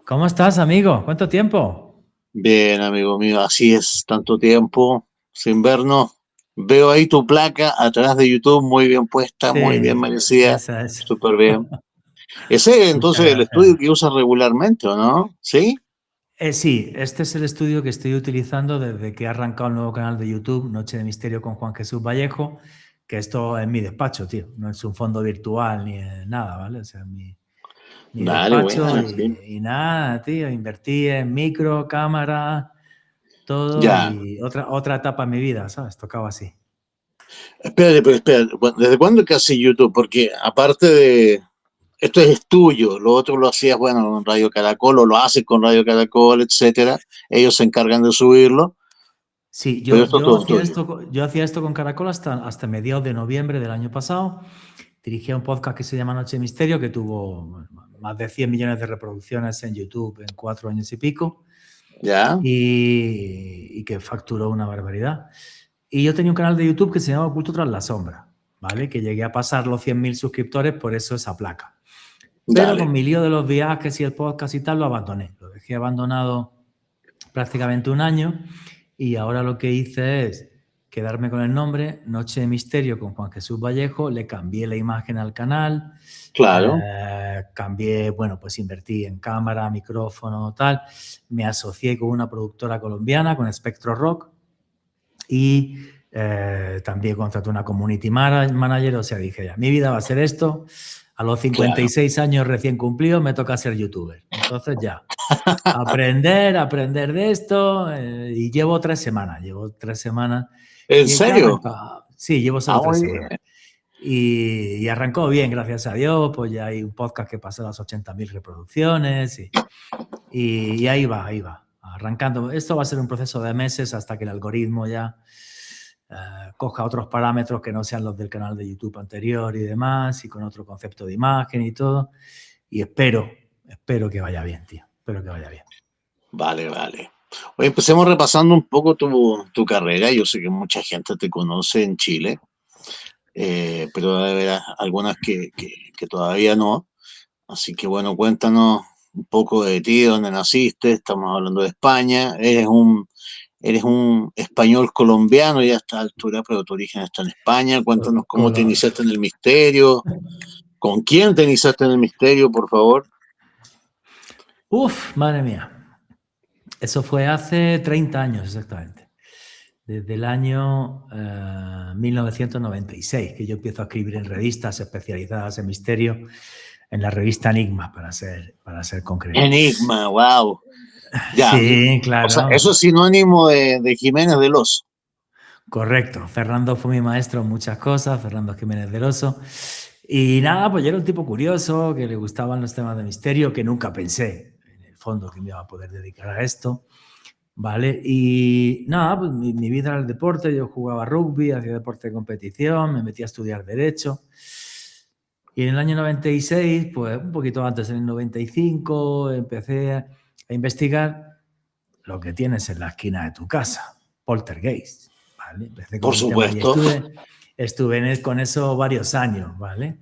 ¿Cómo estás, amigo? ¿Cuánto tiempo? Bien, amigo mío, así es, tanto tiempo sin vernos. Veo ahí tu placa atrás de YouTube, muy bien puesta, muy bien Sí, merecida, esa es. súper bien. Ese Muchas entonces el estudio gracias. que usas regularmente, ¿o no? ¿Sí? Sí, este es el estudio que estoy utilizando desde que he arrancado el nuevo canal de YouTube, Noche de Misterio con Juan Jesús Vallejo, que esto es mi despacho, tío. No es un fondo virtual ni nada, ¿vale? O sea, mi Dale, despacho buena, sí. y nada, tío. Invertí en micro, cámara, todo Ya. y otra etapa en mi vida, ¿sabes? Tocaba así. Espérate, pero espérate, ¿desde cuándo que haces YouTube? Porque aparte de, esto es tuyo, lo otro lo hacías, bueno, con Radio Caracol, o lo haces con Radio Caracol, etcétera. Ellos se encargan de subirlo, Sí, pero yo, esto es yo todo hacía tuyo. esto, yo hacía esto con Caracol hasta mediados de noviembre del año pasado. Dirigía un podcast que se llama Noche de Misterio, que tuvo más de 100 millones de reproducciones en YouTube en 4 años y pico, ¿Ya? y que facturó una barbaridad. Y yo tenía un canal de YouTube que se llamaba Oculto tras la sombra, ¿vale? Que llegué a pasar los 100.000 suscriptores, por eso esa placa. Pero con Dale. mi lío de los viajes y el podcast y tal, lo abandoné. Lo dejé abandonado prácticamente un año y ahora lo que hice es quedarme con el nombre Noche de Misterio con Juan Jesús Vallejo, le cambié la imagen al canal, Claro. cambié, bueno, pues invertí en cámara, micrófono, tal, me asocié con una productora colombiana, con Spectro Rock, y también contraté una community manager, o sea, dije ya, mi vida va a ser esto, a los Claro. 56 años recién cumplidos me toca ser youtuber, entonces ya, aprender de esto, y llevo 3 semanas ¿En y que serio? arranca, sí, llevo solo Ah, tres muy semanas. bien. Y arrancó bien, gracias a Dios, pues ya hay un podcast que pasó las 80.000 reproducciones y ahí va, arrancando. Esto va a ser un proceso de meses hasta que el algoritmo ya coja otros parámetros que no sean los del canal de YouTube anterior y demás, y con otro concepto de imagen y todo. Y espero que vaya bien, tío. Espero que vaya bien. Vale, vale. Oye, empecemos repasando un poco tu carrera. Yo sé que mucha gente te conoce en Chile, pero debe haber algunas que todavía no. Así que bueno, cuéntanos un poco de ti, dónde naciste. Estamos hablando de España. Eres un español colombiano ya a esta altura, pero tu origen está en España. Cuéntanos cómo te Colo- iniciaste en el misterio, con quién te iniciaste en el misterio, por favor. Uf, madre mía. Eso fue hace 30 años exactamente. Desde el año 1996, que yo empiezo a escribir en revistas especializadas en misterio, en la revista Enigma, para ser concreto. Enigma, wow. Ya, Sí, o sea, eso claro, es sinónimo de Jiménez del Oso. correcto. Fernando fue mi maestro en muchas cosas, Fernando Jiménez del Oso. Y nada, pues yo era un tipo curioso, que le gustaban los temas de misterio, que nunca pensé, en el fondo, que me iba a poder dedicar a esto. ¿Vale? Y nada, pues mi vida era el deporte, yo jugaba rugby, hacía deporte de competición, me metí a estudiar Derecho. Y en el año 96, pues un poquito antes, en el 95, empecé a investigar lo que tienes en la esquina de tu casa, poltergeist, ¿vale? Empecé con Por el tema y supuesto. estuve con eso varios años, ¿vale?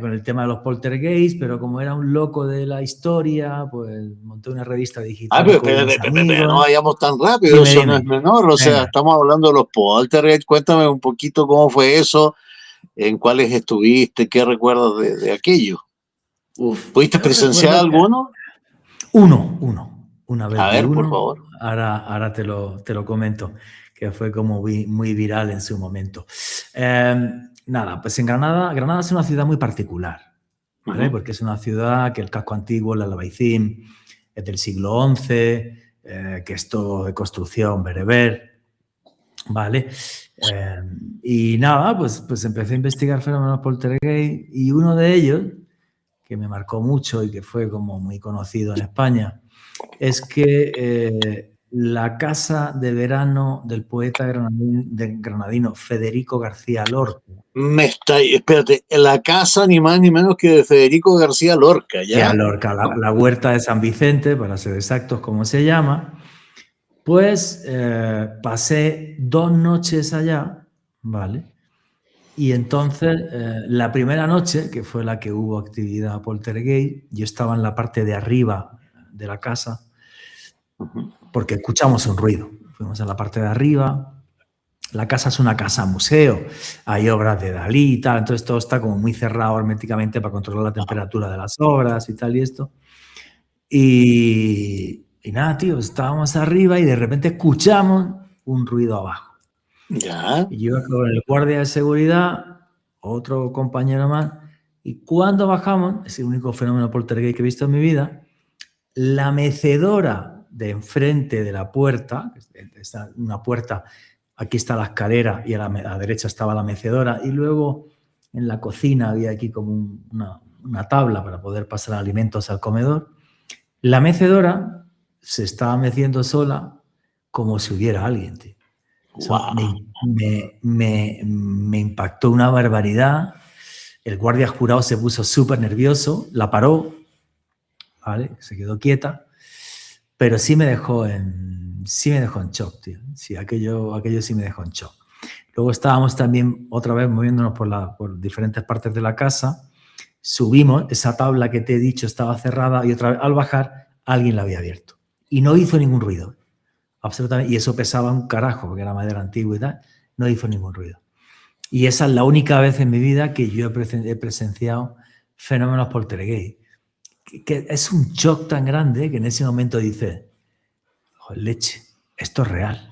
Con el tema de los poltergeist, pero como era un loco de la historia, pues monté una revista Ah, digital pero con espérate, unos espérate, espérate, no amigos. vayamos tan rápido, Dime, eso no es dime. menor. O sea, Venga. estamos hablando de los poltergeist. Cuéntame un poquito cómo fue eso, en cuáles estuviste, qué recuerdas de aquello. Uf, ¿Pudiste yo presenciar recuerdo que alguno? uno. Una A vez vi ver, por uno, favor. ahora te lo comento, que fue como muy viral en su momento. Nada, pues en Granada es una ciudad muy particular, ¿vale? Ujú. Porque es una ciudad que el casco antiguo, el Albaicín, es del siglo XI, que es todo de construcción bereber, ¿vale? Eh, y nada, pues empecé a investigar fenómenos poltergeist y uno de ellos, que me marcó mucho y que fue como muy conocido en España, es que la casa de verano del poeta granadino Federico García Lorca, Espérate, la casa ni más ni menos que de Federico García Lorca, ¿ya? la huerta de San Vicente, para ser exactos, como se llama, pues pasé 2 noches allá, ¿vale? Y entonces, la primera noche, que fue la que hubo actividad poltergeist, yo estaba en la parte de arriba de la casa, Ujú. porque escuchamos un ruido. Fuimos a la parte de arriba. La casa es una casa museo, hay obras de Dalí y tal, entonces todo está como muy cerrado herméticamente para controlar la temperatura de las obras y tal y esto. Y nada, tío, estábamos arriba y de repente escuchamos un ruido abajo. Ya. Y yo iba con el guardia de seguridad, otro compañero más, y cuando bajamos, es el único fenómeno poltergeist que he visto en mi vida, la mecedora de enfrente de la puerta, está una puerta, aquí está la escalera y a la derecha estaba la mecedora, y luego en la cocina había aquí como una tabla para poder pasar alimentos al comedor. La mecedora se estaba meciendo sola como si hubiera alguien, tío. Eso Wow. me impactó una barbaridad. El guardia jurado se puso súper nervioso, la paró, ¿vale? Se quedó quieta, pero sí me dejó en shock, tío. Sí, aquello sí me dejó en shock. Luego estábamos también otra vez moviéndonos por diferentes partes de la casa. Subimos, esa tabla que te he dicho estaba cerrada y otra vez al bajar alguien la había abierto. Y no hizo ningún ruido. Absolutamente. Y eso pesaba un carajo, porque era madera antigua y tal. No hizo ningún ruido. Y esa es la única vez en mi vida que yo he presenciado fenómenos poltergeist. Que es un shock tan grande que en ese momento dices, joder, leche, esto es real.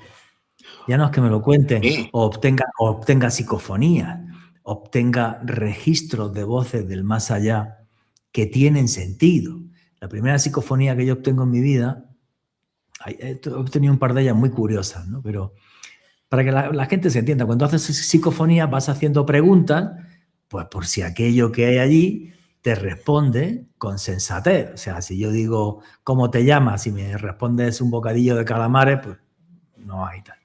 Ya no es que me lo cuenten Sí. o obtenga psicofonías, obtenga registros de voces del más allá que tienen sentido. La primera psicofonía que yo obtengo en mi vida, he obtenido un par de ellas muy curiosas, ¿no? Pero para que la gente se entienda, cuando haces psicofonía vas haciendo preguntas, pues por si aquello que hay allí te responde con sensatez. O sea, si yo digo, ¿cómo te llamas? Y me respondes un bocadillo de calamares, pues no hay tal.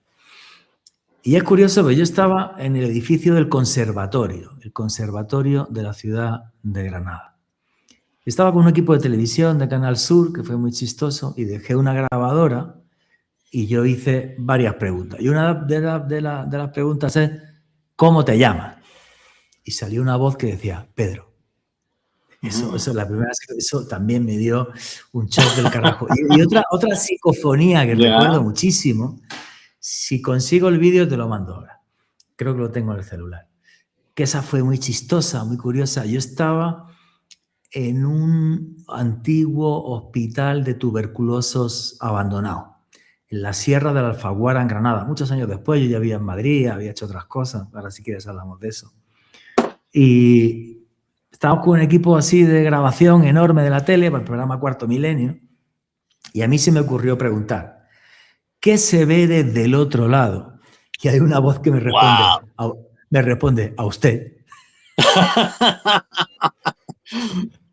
Y es curioso, porque yo estaba en el edificio del conservatorio, el conservatorio de la ciudad de Granada. Estaba con un equipo de televisión de Canal Sur, que fue muy chistoso, y dejé una grabadora y yo hice varias preguntas. Y una de las preguntas es, ¿cómo te llamas? Y salió una voz que decía, Pedro. Eso es la primera, eso también me dio un shock del carajo. Y otra psicofonía que recuerdo Ya. muchísimo, si consigo el vídeo te lo mando ahora. Creo que lo tengo en el celular. Que esa fue muy chistosa, muy curiosa. Yo estaba en un antiguo hospital de tuberculosos abandonado, en la Sierra de la Alfaguara, en Granada. Muchos años después, yo ya vivía en Madrid, había hecho otras cosas. Ahora, si quieres, hablamos de eso. Y estábamos con un equipo así de grabación enorme de la tele para el programa Cuarto Milenio. Y a mí se me ocurrió preguntar, ¿qué se ve desde el otro lado? Y hay una voz que me Wow. responde, a usted.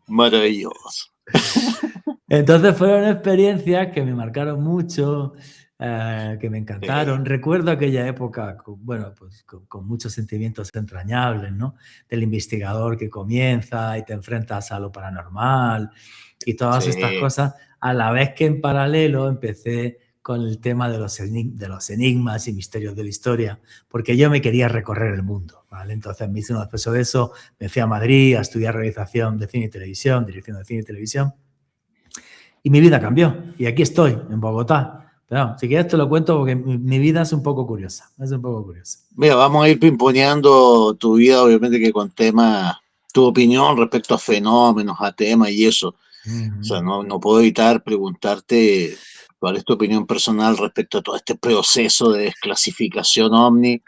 Maravilloso. Entonces fueron experiencias que me marcaron mucho, que me Sí. encantaron. Recuerdo aquella época, bueno, pues con muchos sentimientos entrañables, ¿no? Del investigador que comienza y te enfrentas a lo paranormal y todas estas Sí. cosas, a la vez que en paralelo empecé con el tema de los enigmas y misterios de la historia, porque yo me quería recorrer el mundo, ¿vale? Entonces me hice un proceso de eso, me fui a Madrid a estudiar realización de cine y televisión, dirección de cine y televisión, y mi vida cambió. Y aquí estoy, en Bogotá. Pero si quieres te lo cuento porque mi vida es un poco curiosa. Es un poco curiosa. Mira, vamos a ir pimponeando tu vida, obviamente que con temas, tu opinión respecto a fenómenos, a temas y eso. O sea, no puedo evitar preguntarte cuál es tu opinión personal respecto a todo este proceso de desclasificación OVNI.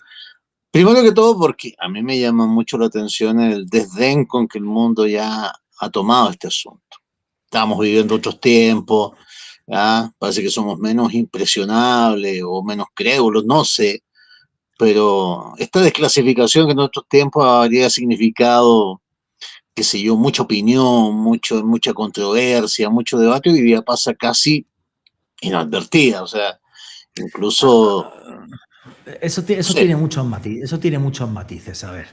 Primero que todo, porque a mí me llama mucho la atención el desdén con que el mundo ya ha tomado este asunto. Estamos viviendo otros tiempos, ¿ya? Parece que somos menos impresionables o menos crédulos, no sé, pero esta desclasificación que en otros tiempos habría significado, qué sé yo, mucha opinión, mucha controversia, mucho debate, hoy día pasa casi inadvertida, o sea, incluso, Eso, no eso, sé, tiene muchos matices, eso tiene muchos matices. A ver,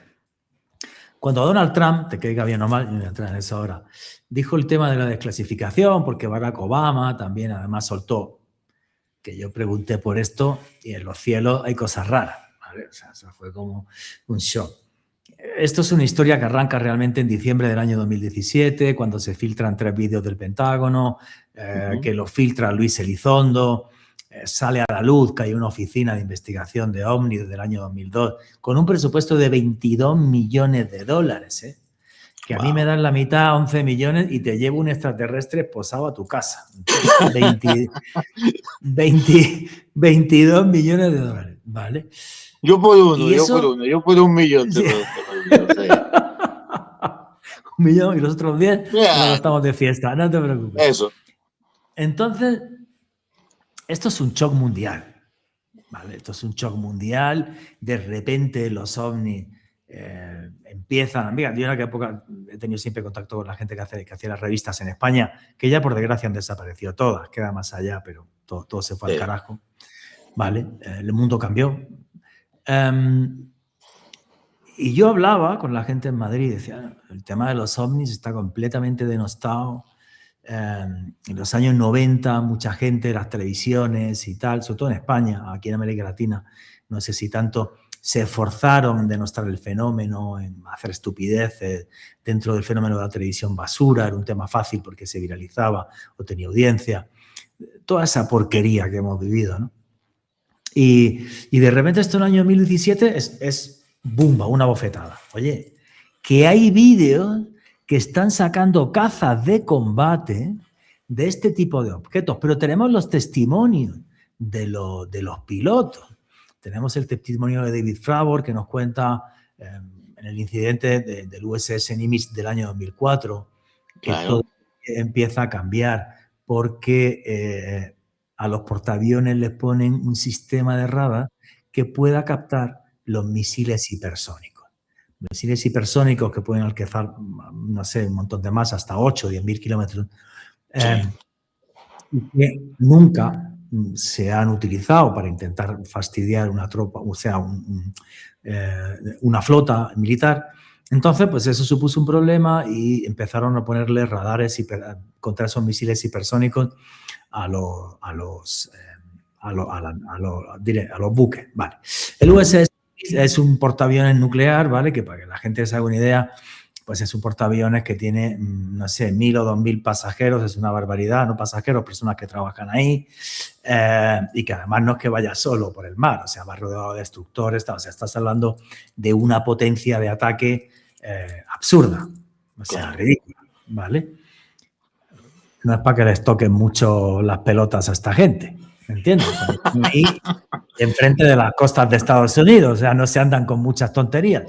cuando Donald Trump, te caiga bien o mal, yo no voy a entrar en eso ahora, dijo el tema de la desclasificación, porque Barack Obama también además soltó que yo pregunté por esto y en los cielos hay cosas raras, ¿vale? O sea, eso fue como un shock. Esto es una historia que arranca realmente en diciembre del año 2017, cuando se filtran 3 vídeos del Pentágono, que lo filtra Luis Elizondo, sale a la luz que hay una oficina de investigación de OVNI desde el año 2002, con un presupuesto de 22 millones de dólares, que a mí me dan la mitad, 11 millones, y te lleva un extraterrestre posado a tu casa. 22 millones de dólares, ¿vale? Yo por uno, yo por 1 millón. Sí. 1 millón y los otros 10 nos gastamos de fiesta, no te preocupes. Eso. Entonces, esto es un shock mundial, ¿vale? Esto es un shock mundial. De repente los ovnis empiezan... Mira, yo en aquella época he tenido siempre contacto con la gente que hacía las revistas en España, que ya por desgracia han desaparecido todas, queda más allá, pero todo se fue al carajo, ¿vale? El mundo cambió. Y yo hablaba con la gente en Madrid y decía, el tema de los ovnis está completamente denostado. En los años 90 mucha gente, las televisiones y tal, sobre todo en España, aquí en América Latina, no sé si tanto, se esforzaron en denostar el fenómeno, en hacer estupideces dentro del fenómeno de la televisión basura, era un tema fácil porque se viralizaba o tenía audiencia. Toda esa porquería que hemos vivido, ¿no? Y de repente esto en el año 2017 es ¡bumba! Una bofetada. Oye, que hay vídeos que están sacando cazas de combate de este tipo de objetos, pero tenemos los testimonios de los pilotos. Tenemos el testimonio de David Fravor que nos cuenta en el incidente del USS Nimitz del año 2004, que todo empieza a cambiar porque a los portaaviones les ponen un sistema de radar que pueda captar los misiles hipersónicos. Misiles hipersónicos que pueden alcanzar, no sé, un montón de más, hasta 8 o 10.000 kilómetros, y que nunca se han utilizado para intentar fastidiar una tropa, o sea, una flota militar. Entonces, pues eso supuso un problema y empezaron a ponerle radares contra esos misiles hipersónicos a los buques. Vale. El USS es un portaaviones nuclear, ¿vale? Que para que la gente se haga una idea, pues es un portaaviones que tiene, no sé, 1.000 o 2.000 pasajeros, es una barbaridad, no pasajeros, personas que trabajan ahí, y que además no es que vaya solo por el mar, o sea, va rodeado de destructores, o sea, estás hablando de una potencia de ataque absurda, o sea, ridícula, ¿vale? No es para que les toquen mucho las pelotas a esta gente, ¿me entiendes? Ahí, enfrente de las costas de Estados Unidos, o sea, no se andan con muchas tonterías.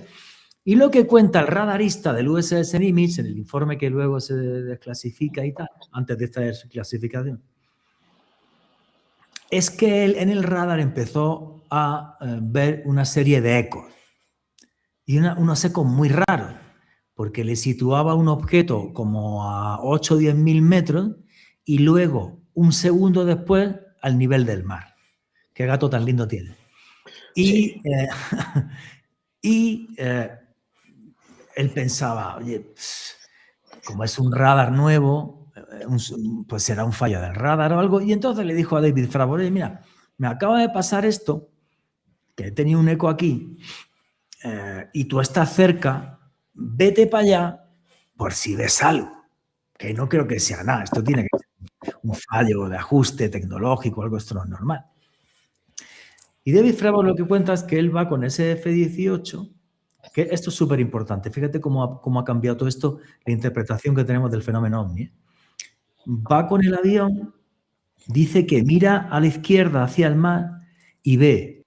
Y lo que cuenta el radarista del USS Nimitz, en el informe que luego se desclasifica y tal, antes de esta desclasificación, es que él en el radar empezó a ver una serie de ecos. Y unos ecos muy raros, porque le situaba un objeto como a 8 o 10.000 metros y luego, un segundo después, al nivel del mar. Qué gato tan lindo tiene. Y, él pensaba, oye, como es un radar nuevo, pues será un fallo del radar o algo. Y entonces le dijo a David Fravor, oye, mira, me acaba de pasar esto, que he tenido un eco aquí, y tú estás cerca, vete para allá por si ves algo, que no creo que sea nada. Esto tiene que ser un fallo de ajuste tecnológico, algo esto no es normal. Y David Fravor lo que cuenta es que él va con ese F-18, que esto es súper importante. Fíjate cómo ha cambiado todo esto, la interpretación que tenemos del fenómeno OVNI. Va con el avión, dice que mira a la izquierda hacia el mar y ve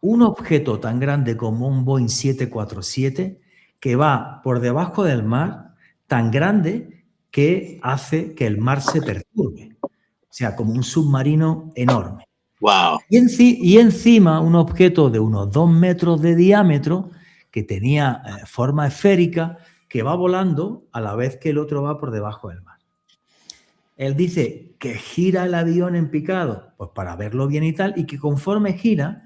un objeto tan grande como un Boeing 747 que va por debajo del mar, tan grande que hace que el mar se perturbe. O sea, como un submarino enorme. Wow. Y encima un objeto de unos 2 metros de diámetro que tenía forma esférica que va volando a la vez que el otro va por debajo del mar. Él dice que gira el avión en picado, pues para verlo bien y tal, y que conforme gira,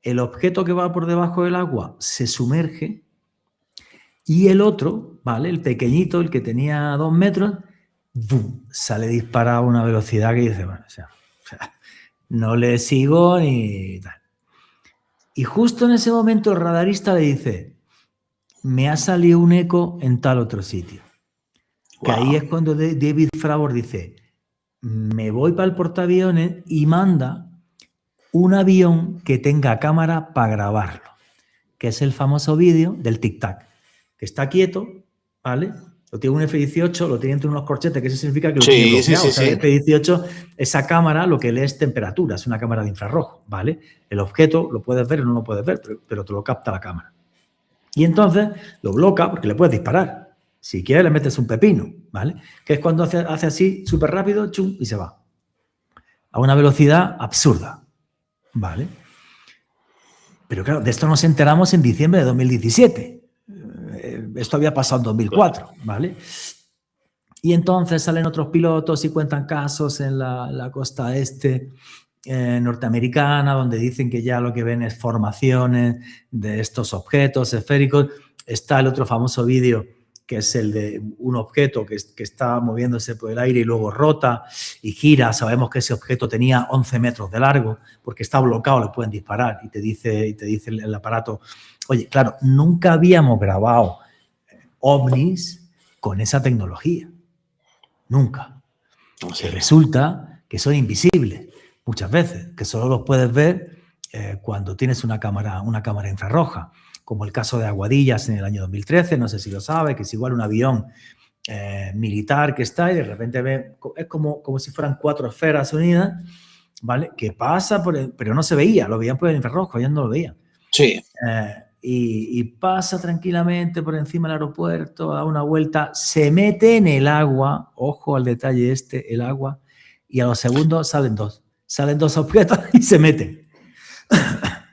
el objeto que va por debajo del agua se sumerge y el otro, ¿vale? El pequeñito, el que tenía 2 metros, ¡bum!, sale disparado a una velocidad que dice, bueno, o sea, no le sigo ni tal. Y justo en ese momento el radarista le dice, me ha salido un eco en tal otro sitio. Que ahí es cuando David Fravor dice, me voy para el portaaviones y manda un avión que tenga cámara para grabarlo, que es el famoso vídeo del tic-tac, que está quieto, ¿vale? Lo tiene un F-18, lo tiene entre unos corchetes, que eso significa que lo tiene bloqueado. Sí, o sea, el F-18, esa cámara lo que lee es temperatura, es una cámara de infrarrojo, ¿vale? El objeto lo puedes ver o no lo puedes ver, pero te lo capta la cámara. Y entonces lo bloca porque le puedes disparar. Si quieres le metes un pepino, ¿vale? Que es cuando hace así, súper rápido, chum, y se va. A una velocidad absurda, ¿vale? Pero claro, de esto nos enteramos en diciembre de 2017. Esto había pasado en 2004, ¿vale? Y entonces salen otros pilotos y cuentan casos en la costa este norteamericana, donde dicen que ya lo que ven es formaciones de estos objetos esféricos. Está el otro famoso vídeo, que es el de un objeto que está moviéndose por el aire y luego rota y gira. Sabemos que ese objeto tenía 11 metros de largo, porque está bloqueado, le pueden disparar, y te dice el aparato, oye, claro, nunca habíamos grabado ovnis con esa tecnología. Nunca. Que resulta que son invisibles muchas veces, que solo los puedes ver cuando tienes una cámara infrarroja, como el caso de Aguadillas en el año 2013, no sé si lo sabe, que es igual un avión militar que está y de repente ve, es como si fueran 4 esferas unidas, ¿vale? Que pasa pero no se veía, lo veían por el infrarrojo, ellos no lo veían. Sí. Y pasa tranquilamente por encima del aeropuerto, da una vuelta, se mete en el agua, ojo al detalle este, el agua, y a los segundos salen dos objetos y se meten.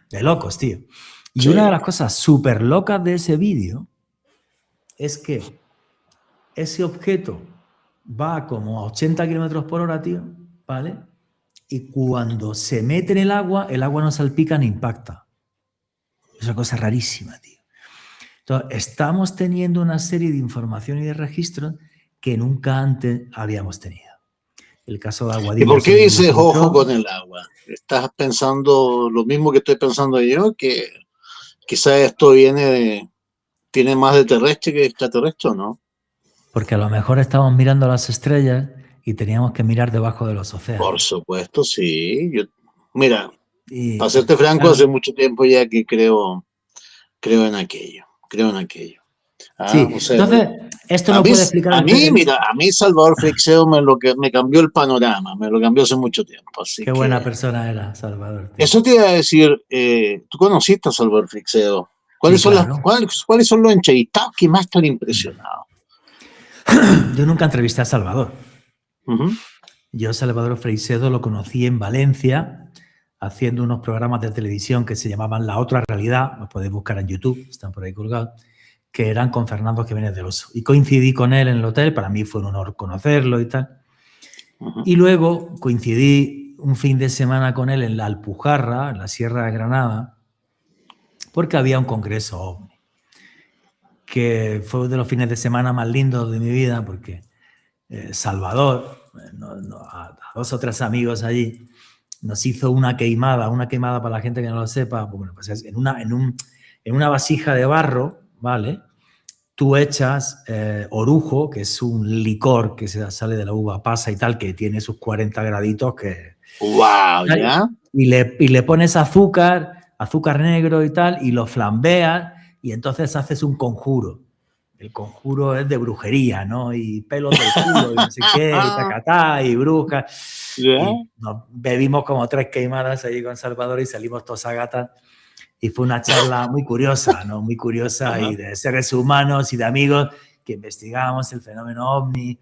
De locos, tío. Y sí, una de las cosas súper locas de ese vídeo es que ese objeto va como a 80 kilómetros por hora, tío, ¿vale? Y cuando se mete en el agua no salpica ni impacta. Es una cosa rarísima, tío. Entonces, estamos teniendo una serie de información y de registros que nunca antes habíamos tenido. El caso de Aguadillas. ¿Y por qué dices ojo con el agua? ¿Estás pensando lo mismo que estoy pensando yo? Que quizás esto tiene más de terrestre que extraterrestre, ¿o no? Porque a lo mejor estamos mirando las estrellas y teníamos que mirar debajo de los océanos. Por supuesto, sí. Mira, para serte franco, hace mucho tiempo ya que creo en aquello. Sí, o sea, entonces, esto no puede explicar... A mí Salvador Freixedo me cambió el panorama, me lo cambió hace mucho tiempo. Así Qué buena persona era Salvador. Tío. Eso te iba a decir, tú conociste a Salvador Freixedo. ¿Cuáles son los entrevistados que más te han impresionado? Yo nunca entrevisté a Salvador. Yo a Salvador Freixedo lo conocí en Valencia, haciendo unos programas de televisión que se llamaban La Otra Realidad, los podéis buscar en YouTube, están por ahí colgados, que eran con Fernando Jiménez del Oso. Y coincidí con él en el hotel, para mí fue un honor conocerlo y tal. Y luego coincidí un fin de semana con él en la Alpujarra, en la Sierra de Granada, porque había un congreso OVNI, que fue uno de los fines de semana más lindos de mi vida, porque Salvador, a 2 o 3 amigos allí, nos hizo una queimada para la gente que no lo sepa, bueno, pues en una vasija de barro, ¿vale? Tú echas orujo, que es un licor que sale de la uva pasa y tal, que tiene sus 40 graditos que... ¡Wow! ¿Ya? Y le pones azúcar negro y tal, y lo flambeas, y entonces haces un conjuro. El conjuro es de brujería, ¿no? Y pelos del culo, y no sé qué, y tacatá, y brujas. ¿Ya? Y nos bebimos como 3 queimadas ahí con Salvador y salimos todos a gatas. Y fue una charla muy curiosa, ¿no? Muy curiosa, y de seres humanos y de amigos que investigábamos el fenómeno OVNI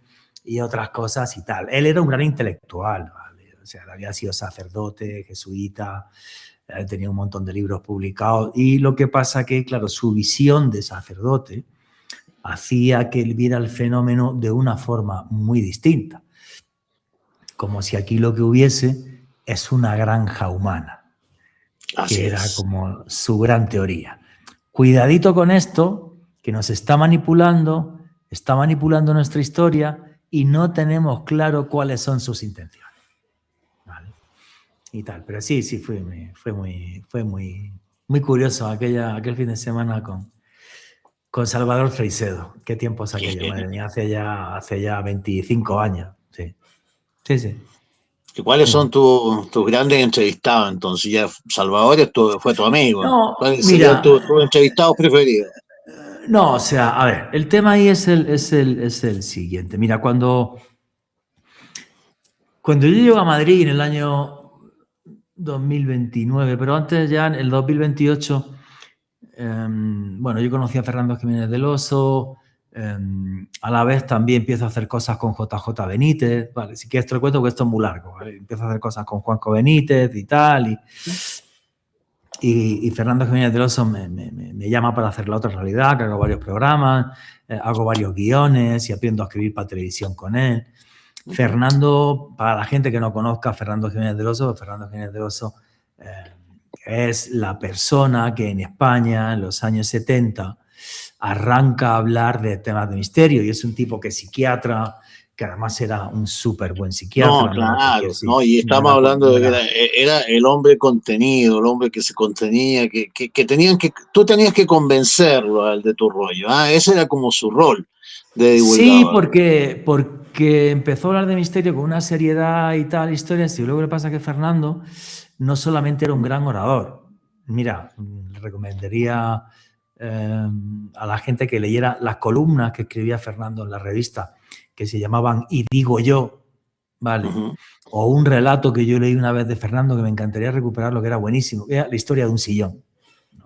y otras cosas y tal. Él era un gran intelectual, ¿vale? O sea, había sido sacerdote, jesuita, tenía un montón de libros publicados. Y lo que pasa que, claro, su visión de sacerdote hacía que él viera el fenómeno de una forma muy distinta. Como si aquí lo que hubiese es una granja humana. Que era como su gran teoría. Cuidadito con esto, que nos está manipulando nuestra historia y no tenemos claro cuáles son sus intenciones. ¿Vale? Y tal, pero sí, fue muy curioso aquel fin de semana con Salvador Freixedo. Qué tiempos aquello, madre mía, hace ya 25 años. Sí. Sí, sí. ¿Y cuáles Sí, son sí. tus grandes entrevistados? Entonces, ya Salvador fue tu amigo. No, ¿Cuáles serían mira, tus entrevistados preferidos? no, o sea, a ver, el tema ahí es el siguiente. Mira, cuando yo llego a Madrid en el año 2029, pero antes ya en el 2028, bueno, yo conocí a Fernando Jiménez del Oso, a la vez también empiezo a hacer cosas con JJ Benítez, vale, si quieres te lo cuento porque esto es muy largo, ¿vale? Empiezo a hacer cosas con Juanco Benítez y tal, y Fernando Jiménez del Oso me llama para hacer La Otra Realidad, que hago varios programas, hago varios guiones y aprendo a escribir para televisión con él. Fernando, para la gente que no conozca a Fernando Jiménez del Oso, Fernando Jiménez del Oso es la persona que en España, en los años 70, arranca a hablar de temas de misterio, y es un tipo que es psiquiatra, que además era un súper buen No, psiquiatra, no era cualquier claro, no, y no estamos era, hablando no de que era. era el hombre contenido, el hombre que se contenía, tú tenías que convencerlo al de tu rollo, ¿ah? Ese era como su rol de Sí, divulgador. porque empezó a hablar de misterio con una seriedad y tal, historias, y luego le pasa que Fernando no solamente era un gran orador. Mira, le recomendaría a la gente que leyera las columnas que escribía Fernando en la revista, que se llamaban Y digo yo, ¿vale? Ujú. O un relato que yo leí una vez de Fernando que me encantaría recuperarlo, que era buenísimo, que era la historia de un sillón, ¿no?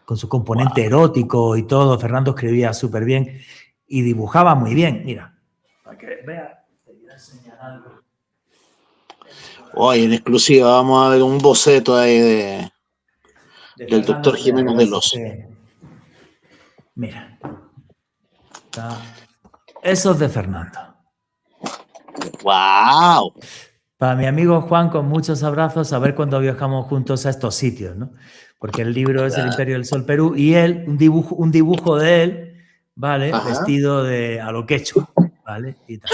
Con su componente Wow. erótico y todo. Fernando escribía súper bien y dibujaba muy bien. Mira, para que vea, te voy a enseñar algo. Hoy en exclusiva vamos a ver un boceto ahí De del doctor Fernando, mira, a Jiménez ver del si Oso. se. Mira, está. Eso es de Fernando. ¡Wow! Para mi amigo Juan, con muchos abrazos, a ver cuando viajamos juntos a estos sitios, ¿no? Porque el libro es El Imperio del Sol Perú y él, un dibujo de él, ¿vale? Ajá. Vestido a lo quechua, ¿vale? Y tal.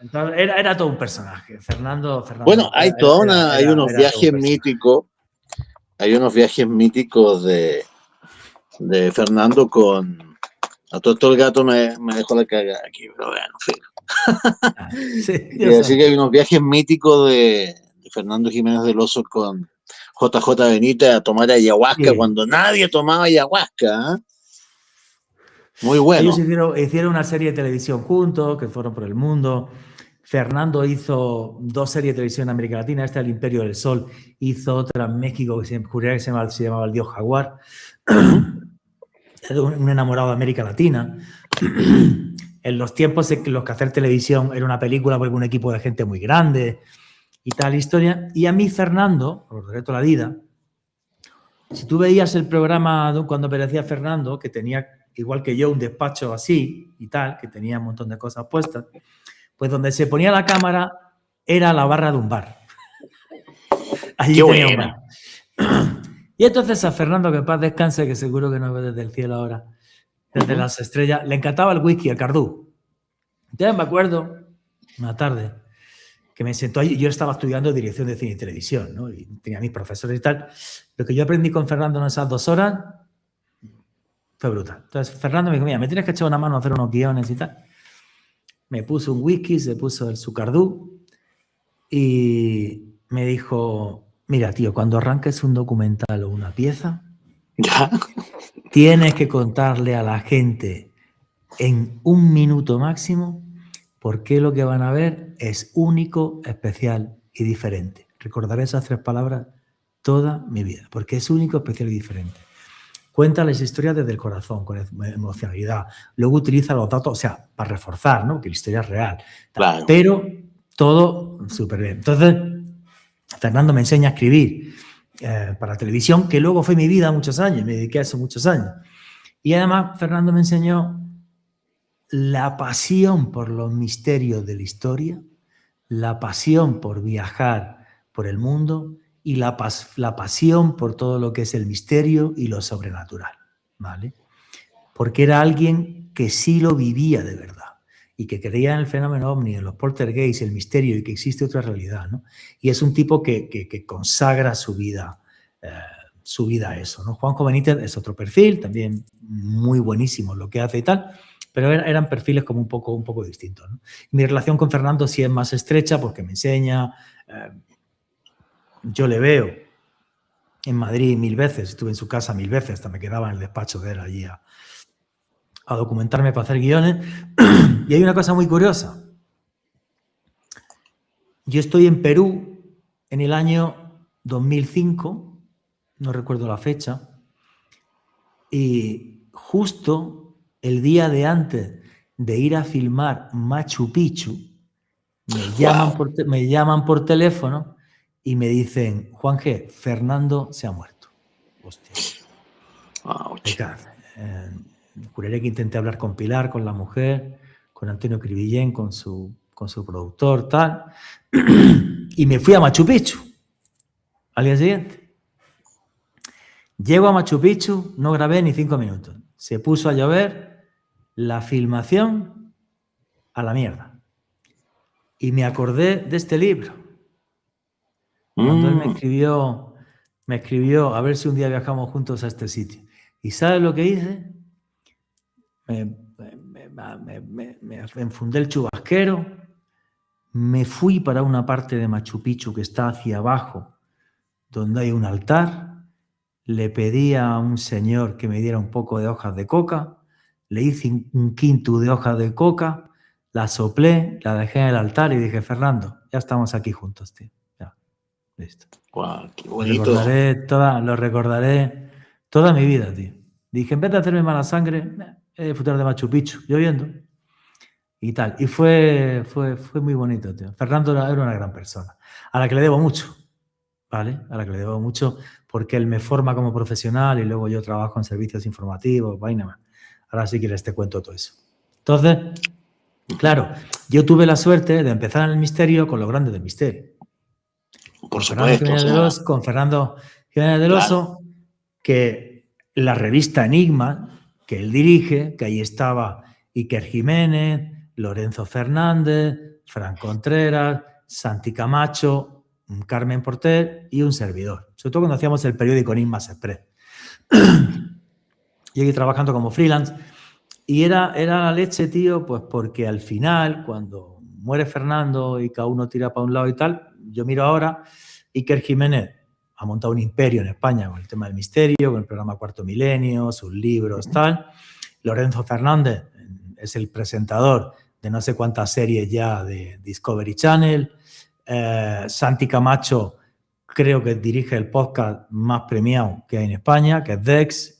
Entonces, era todo un personaje. Bueno, Fernando hay unos era todo un viajes personaje. míticos, hay unos viajes míticos de Fernando con. A todo el gato me dejó la caga aquí, pero bueno, en fin. Ah, sí, Dios Quiero decir que santo. hay unos viajes míticos de Fernando Jiménez del Oso con JJ Benítez a tomar ayahuasca Sí. cuando nadie tomaba ayahuasca, ¿eh? Muy Ellos bueno. hicieron una serie de televisión juntos, que fueron por el mundo. Fernando hizo 2 series de televisión en América Latina. Esta, El Imperio del Sol, hizo otra en México que juraría que se llamaba El Dios Jaguar. Ujú. Un enamorado de América Latina. En los tiempos en los que hacer televisión era una película porque un equipo de gente muy grande y tal historia. Y a mí, Fernando, por lo de toda la vida, si tú veías el programa cuando aparecía Fernando, que tenía, igual que yo, un despacho así y tal, que tenía un montón de cosas puestas, pues donde se ponía la cámara era la barra de un bar. Qué Allí tenía un bar. buena. Y entonces a Fernando, que en paz descanse, que seguro que nos ve desde el cielo ahora, desde Ujú. las estrellas, le encantaba el whisky, el cardú. Entonces me acuerdo, una tarde, que me sentó allí. Yo estaba estudiando dirección de cine y televisión, ¿no? Y tenía mis profesores y tal. Lo que yo aprendí con Fernando en esas 2 horas fue brutal. Entonces Fernando me dijo, mira, me tienes que echar una mano a hacer unos guiones y tal. Me puso un whisky, se puso el Sucardú y me dijo, mira, tío, cuando arranques un documental o una pieza, Ya. tienes que contarle a la gente en 1 minuto máximo por qué lo que van a ver es único, especial y diferente. Recordaré esas 3 palabras toda mi vida, porque es único, especial y diferente. Cuenta las historias desde el corazón, con emocionalidad. Luego utiliza los datos, o sea, para reforzar, ¿no? Que la historia es real. Claro. Pero todo súper bien. Entonces, Fernando me enseña a escribir para televisión, que luego fue mi vida muchos años, me dediqué a eso muchos años. Y además, Fernando me enseñó la pasión por los misterios de la historia, la pasión por viajar por el mundo y la pasión por todo lo que es el misterio y lo sobrenatural, ¿vale? Porque era alguien que sí lo vivía de verdad y que creía en el fenómeno ovni, en los poltergeists, el misterio y que existe otra realidad, ¿no? Y es un tipo que consagra eh, su vida a eso, ¿no? Juanjo Benítez es otro perfil, también muy buenísimo lo que hace y tal, pero eran perfiles como un poco distintos, ¿no? Mi relación con Fernando sí es más estrecha porque me enseña, yo le veo en Madrid 1000 veces, estuve en su casa 1000 veces, hasta me quedaba en el despacho de él allí a documentarme para hacer guiones. Y hay una cosa muy curiosa. Yo estoy en Perú en el año 2005, no recuerdo la fecha, y justo el día de antes de ir a filmar Machu Picchu, me llaman por teléfono y me dicen, Juan G., Fernando se ha muerto. Hostia. De cáncer. Juraré que intenté hablar con Pilar, con la mujer, con Antonio Cribillén, con su productor, tal. Y me fui a Machu Picchu al día siguiente. Llego a Machu Picchu, no grabé ni 5 minutos. Se puso a llover, la filmación a la mierda. Y me acordé de este libro. Cuando él me escribió a ver si un día viajamos juntos a este sitio. ¿Y sabes lo que hice? Me enfundé el chubasquero, me fui para una parte de Machu Picchu que está hacia abajo, donde hay un altar, le pedí a un señor que me diera un poco de hojas de coca, le hice un quinto de hojas de coca, la soplé, la dejé en el altar y dije, Fernando, ya estamos aquí juntos, tío. Ya, listo. Wow, qué bonito. Lo recordaré toda mi vida, tío. Dije, en vez de hacerme mala sangre, disfrutar de Machu Picchu, lloviendo y tal. Y fue muy bonito, tío. Fernando era una gran persona, a la que le debo mucho, ¿vale? A la que le debo mucho porque él me forma como profesional y luego yo trabajo en servicios informativos, vaina más. Ahora sí que te cuento todo eso. Entonces, claro, yo tuve la suerte de empezar en el misterio con lo grande del misterio. Por supuesto. Con Fernando Jiménez del Oso, que la revista Enigma, que él dirige, que ahí estaba Iker Jiménez, Lorenzo Fernández, Fran Contreras, Santi Camacho, Carmen Porter y un servidor. Sobre todo cuando hacíamos el periódico Enigmas Express. Yo aquí trabajando como freelance. Y era la leche, tío, pues porque al final, cuando muere Fernando y cada uno tira para un lado y tal, yo miro ahora, Iker Jiménez ha montado un imperio en España con el tema del misterio, con el programa Cuarto Milenio, sus libros, tal. Lorenzo Fernández es el presentador de no sé cuántas series ya de Discovery Channel. Santi Camacho creo que dirige el podcast más premiado que hay en España, que es Dex.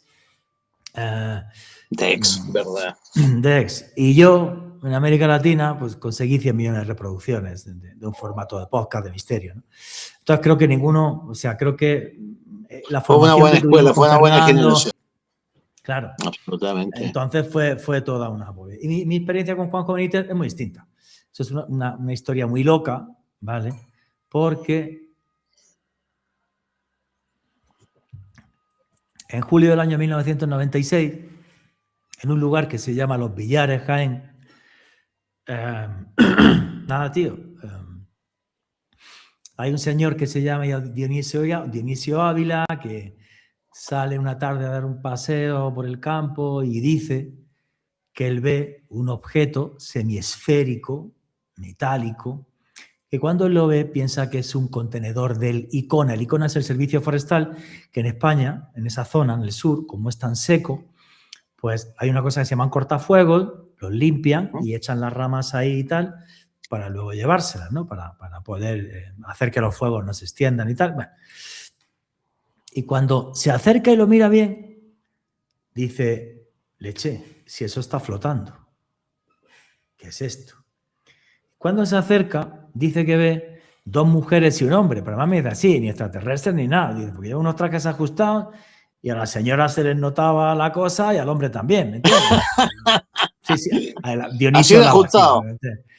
¿Verdad? Dex. Y yo, en América Latina, pues conseguí 100 millones de reproducciones de un formato de podcast de misterio, ¿no? Entonces creo que creo que la formación fue una buena escuela, fue una buena generación. Claro. Absolutamente. Entonces fue toda una movida. Y mi experiencia con Juanjo Benítez es muy distinta. Eso es una historia muy loca, ¿vale? Porque en julio del año 1996, en un lugar que se llama Los Villares, Jaén, nada, tío, hay un señor que se llama Dionisio Ávila, que sale una tarde a dar un paseo por el campo y dice que él ve un objeto semiesférico, metálico, que cuando él lo ve piensa que es un contenedor del ICONA. El ICONA es el servicio forestal que en España, en esa zona, en el sur, como es tan seco, pues hay una cosa que se llaman cortafuegos, los limpian y echan las ramas ahí y tal, para luego llevárselas, ¿no? Para poder hacer que los fuegos no se extiendan y tal. Bueno. Y cuando se acerca y lo mira bien, dice, leche, si eso está flotando, ¿qué es esto? Cuando se acerca, dice que ve 2 mujeres y un hombre, pero además me dice así, ni extraterrestres ni nada, dice, porque lleva unos trajes ajustados y a la señora se les notaba la cosa y al hombre también, ¿me entiendes? Sí, Dionisio así de ajustado.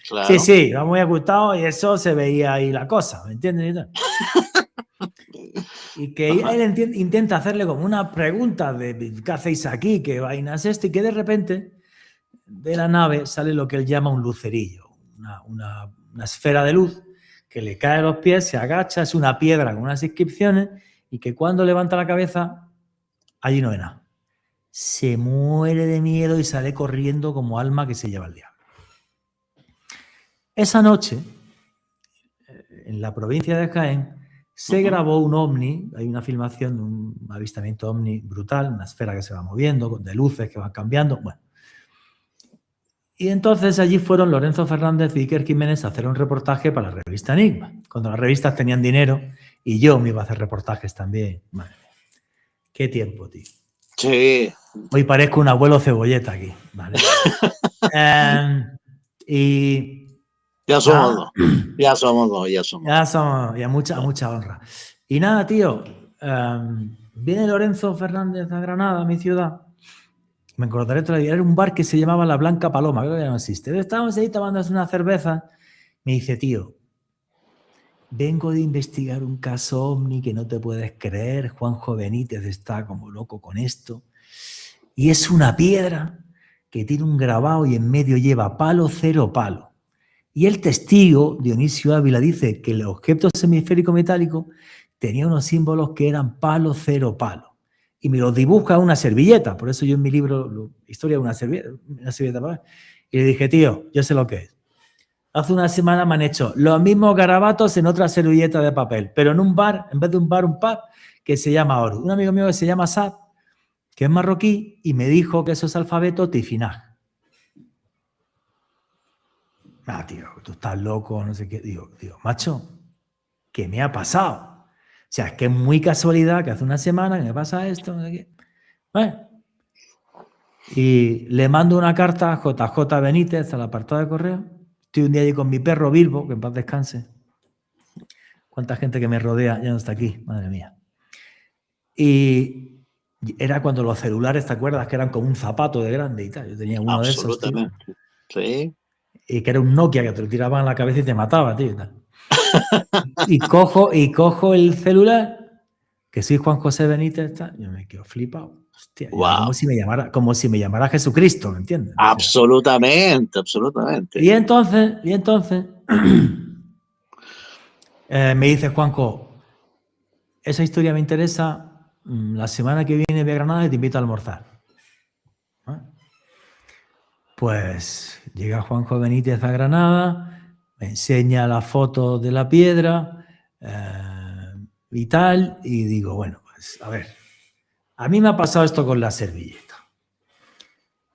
Claro. Sí, va muy ajustado y eso se veía ahí la cosa, ¿me entiendes? Y que él intenta hacerle como una pregunta de ¿qué hacéis aquí? ¿Qué vaina es esto? Y que de repente de la nave sale lo que él llama un lucerillo, una esfera de luz que le cae a los pies, se agacha, es una piedra con unas inscripciones y que cuando levanta la cabeza, allí no hay nada. se muere de miedo y sale corriendo como alma que se lleva el diablo. Esa noche, en la provincia de Jaén, se grabó un ovni, hay una filmación de un avistamiento ovni brutal, una esfera que se va moviendo, de luces que van cambiando, bueno. Y entonces allí fueron Lorenzo Fernández y Iker Jiménez a hacer un reportaje para la revista Enigma, cuando las revistas tenían dinero y yo me iba a hacer reportajes también. Madre mía. Qué tiempo, tío. Sí. Hoy parezco un abuelo cebolleta aquí, ¿vale? Y... Ya somos dos. Ya somos dos. Ya mucha honra. Y nada, tío, viene Lorenzo Fernández a Granada, a mi ciudad. Me acordaré todavía, era un bar que se llamaba La Blanca Paloma, creo que ya no existe. Estábamos ahí tomándonos una cerveza. Me dice, tío, vengo de investigar un caso ovni que no te puedes creer. Juanjo Benítez está como loco con esto. Y es una piedra que tiene un grabado y en medio lleva palo, cero, palo. Y el testigo, Dionisio Ávila, dice que el objeto hemisférico metálico tenía unos símbolos que eran palo, cero, palo. Y me los dibuja una servilleta. Por eso yo en mi libro, Historia de una servilleta para ver. Y le dije, tío, yo sé lo que es. Hace una semana me han hecho los mismos garabatos en otra servilleta de papel, pero en un bar, en vez de un bar, un pub, que se llama Oro. Un amigo mío que se llama Saad, que es marroquí, y me dijo que eso es alfabeto tifinag. Ah, tío, tú estás loco, no sé qué. Digo, macho, ¿qué me ha pasado? O sea, es que es muy casualidad que hace una semana que me pasa esto, no sé qué. Bueno, y le mando una carta a JJ Benítez al apartado de correo. Estoy un día allí con mi perro Bilbo, que en paz descanse. Cuánta gente que me rodea ya no está aquí, madre mía. Y era cuando los celulares, ¿te acuerdas? Que eran como un zapato de grande y tal. Yo tenía uno de esos. Absolutamente. Sí. Y que era un Nokia que te lo tiraban en la cabeza y te mataba, tío. Y tal. Y cojo el celular, que soy Juan José Benítez, yo me quedo flipado. Hostia, Wow. Como si me llamara Jesucristo, ¿me entiendes? Absolutamente, absolutamente. Y entonces me dice Juanjo, esa historia me interesa, la semana que viene voy a Granada y te invito a almorzar. Pues llega Juanjo Benítez a Granada, me enseña la foto de la piedra y tal, y digo, bueno, pues a ver, a mí me ha pasado esto con la servilleta.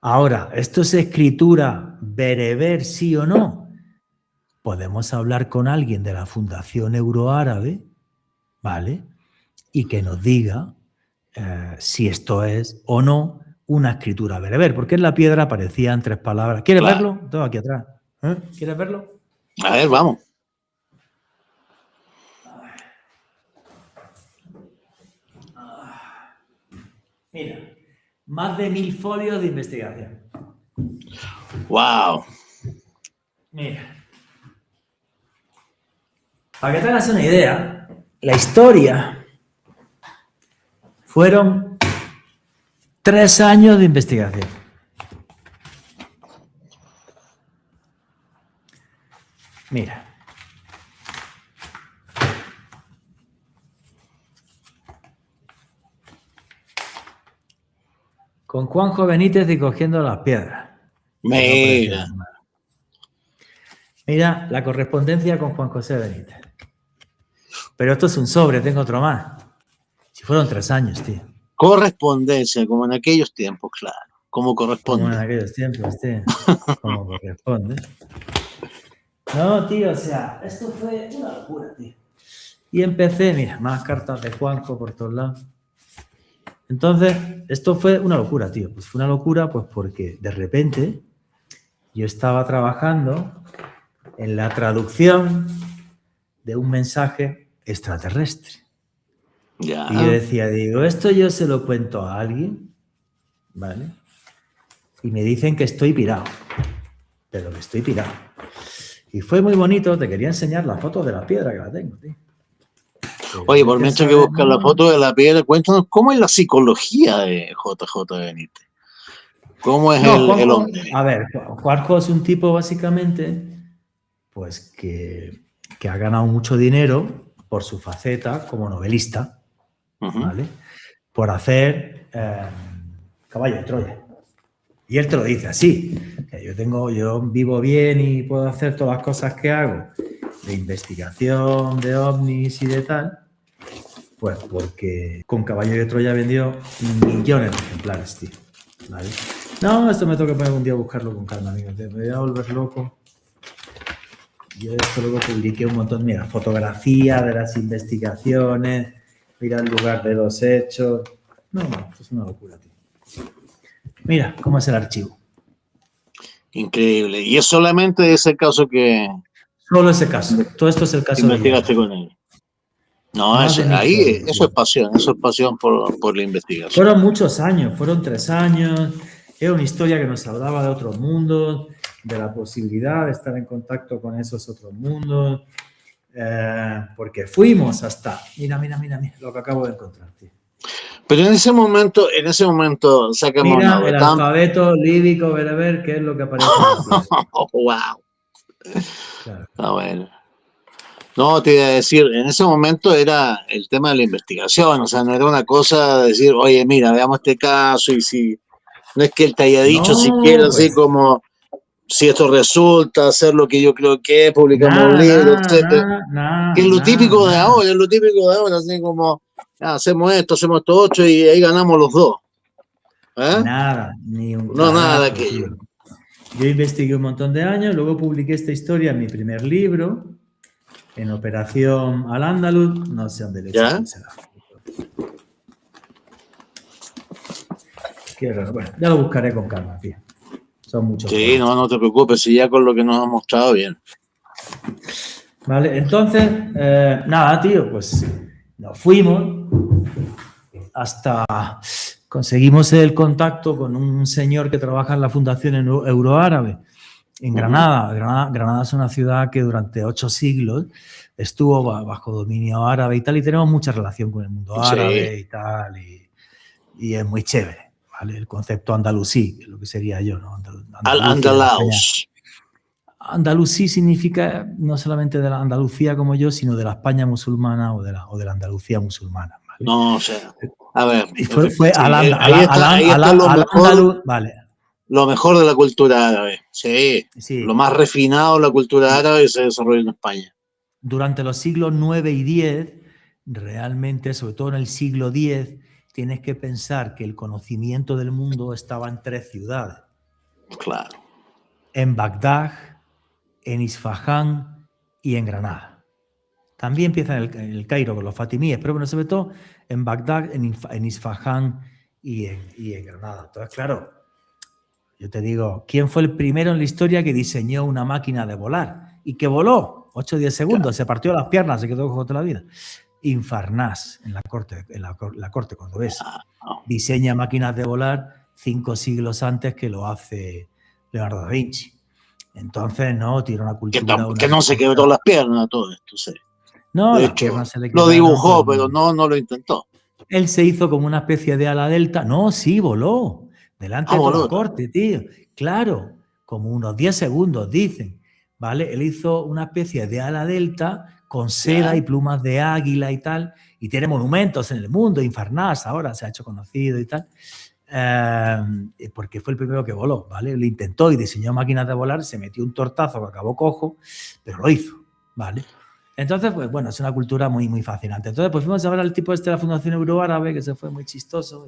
Ahora, ¿esto es escritura bereber, sí o no? Podemos hablar con alguien de la Fundación Euroárabe, ¿vale? Y que nos diga si esto es o no una escritura bereber, porque en la piedra aparecían 3 palabras. ¿Quieres verlo? Tengo aquí atrás. ¿Quieres verlo? A ver, vamos. Mira, más de 1000 folios de investigación. Wow. Mira. Para que te hagas una idea, la historia fueron 3 años de investigación. Mira. Con Juanjo Benítez y cogiendo las piedras. Mira. Mira la correspondencia con Juan José Benítez. Pero esto es un sobre, tengo otro más. Si fueron 3 años, tío. Correspondencia, como en aquellos tiempos, claro. Como corresponde. Como en aquellos tiempos, tío. Como corresponde. No, tío, o sea, esto fue una locura, tío. Y empecé, mira, más cartas de Juanjo por todos lados. Entonces, esto fue una locura, tío. Pues fue una locura, pues porque de repente yo estaba trabajando en la traducción de un mensaje extraterrestre. Ya. Y yo decía, digo, esto yo se lo cuento a alguien, ¿vale? Y me dicen que estoy pirado, pero que estoy pirado. Y fue muy bonito, te quería enseñar la foto de la piedra que la tengo, tío. Oye, por mientras que buscar la foto de la piedra, cuéntanos cómo es la psicología de JJ Benítez. ¿Cómo es el hombre? A ver, Juanjo es un tipo básicamente, pues que ha ganado mucho dinero por su faceta como novelista, ¿vale? Por hacer Caballo de Troya. Y él te lo dice así. Yo vivo bien y puedo hacer todas las cosas que hago de investigación, de ovnis y de tal, pues porque con Caballo de Troya vendió millones de ejemplares, tío. ¿Vale? No, esto me toca poner un día a buscarlo con calma, amigo. Me voy a volver loco. Yo esto luego publiqué un montón, mira, fotografía de las investigaciones, mira el lugar de los hechos. No, esto es una locura, tío. Mira cómo es el archivo. Increíble. Y es solamente ese caso que Solo ese caso. Todo esto es el caso de investigaste Yerba. con él. No, Más de 1000 folios, eso tío. es pasión por la investigación. Fueron muchos años, fueron 3 años. Era una historia que nos hablaba de otros mundos, de la posibilidad de estar en contacto con esos otros mundos. Porque fuimos hasta. Mira, lo que acabo de encontrar, tío. Pero en ese momento, sacamos Mira una el tan... alfabeto líbico bereber, que es lo que aparece en la piedra. Oh, wow. Claro. Está bueno. No, te iba a decir, en ese momento era el tema de la investigación, o sea, no era una cosa de decir, oye, mira, veamos este caso y si, no es que él te haya dicho siquiera No, así pues como, si esto resulta, hacer lo que yo creo que es, publicamos un libro, etcétera, que nada. es lo típico de ahora, así como, hacemos esto otro y ahí ganamos los dos. ¿Eh? Nada, ni un No, nada de carajo, aquello. tío. Yo investigué un montón de años, luego publiqué esta historia en mi primer libro, en Operación Al-Ándalus, no sé dónde le ¿Ya? puse la foto. Qué raro. Bueno, ya lo buscaré con calma, tío. Son muchos. Sí, no te preocupes, si ya con lo que nos ha mostrado, bien. Vale, entonces, nada, tío, pues nos fuimos hasta conseguimos el contacto con un señor que trabaja en la Fundación Euroárabe en Granada. Granada es una ciudad que durante 8 siglos estuvo bajo dominio árabe y tal, y tenemos mucha relación con el mundo árabe y tal, y es muy chévere, ¿vale? El concepto andalusí, que es lo que sería yo, ¿no? Andalaus. Andalusí significa no solamente de la Andalucía como yo, sino de la España musulmana o de la Andalucía musulmana, ¿vale? No, o sea, a ver. Y fue Sí, ahí está lo mejor. Andaluz, vale. Lo mejor de la cultura árabe, sí. Sí. Lo más refinado de la cultura árabe se desarrolla en España. Durante los siglos 9 y 10, realmente, sobre todo en el siglo X, tienes que pensar que el conocimiento del mundo estaba en 3 ciudades. Claro. En Bagdad, en Isfahán y en Granada. También empieza en el Cairo con los fatimíes, pero bueno, sobre todo en Bagdad, en Isfahán y en Granada. Entonces, claro, yo te digo, ¿quién fue el primero en la historia que diseñó una máquina de volar? Y que voló 8 o 10 segundos, claro. Se partió las piernas, se quedó cojo toda la vida. Infarnás, en la corte cordobesa. Diseña máquinas de volar 5 siglos antes que lo hace Leonardo da Vinci. Entonces, no, tiene una cultura... Que no se quebró las piernas todo esto, sí. No, de las hecho, piernas se le quedaron, lo dibujó, pero no lo intentó. Él se hizo como una especie de ala delta. No, sí, voló. Delante de toda la corte, tío. Claro, como unos 10 segundos, dicen. ¿Vale? Él hizo una especie de ala delta con seda y plumas de águila y tal. Y tiene monumentos en el mundo. Infarnás ahora se ha hecho conocido y tal. Porque fue el primero que voló, ¿vale? Lo intentó y diseñó máquinas de volar, se metió un tortazo que acabó cojo, pero lo hizo, ¿vale? Entonces, pues bueno, es una cultura muy, muy fascinante. Entonces, pues fuimos a ver al tipo de la Fundación Euroárabe, que se fue muy chistoso.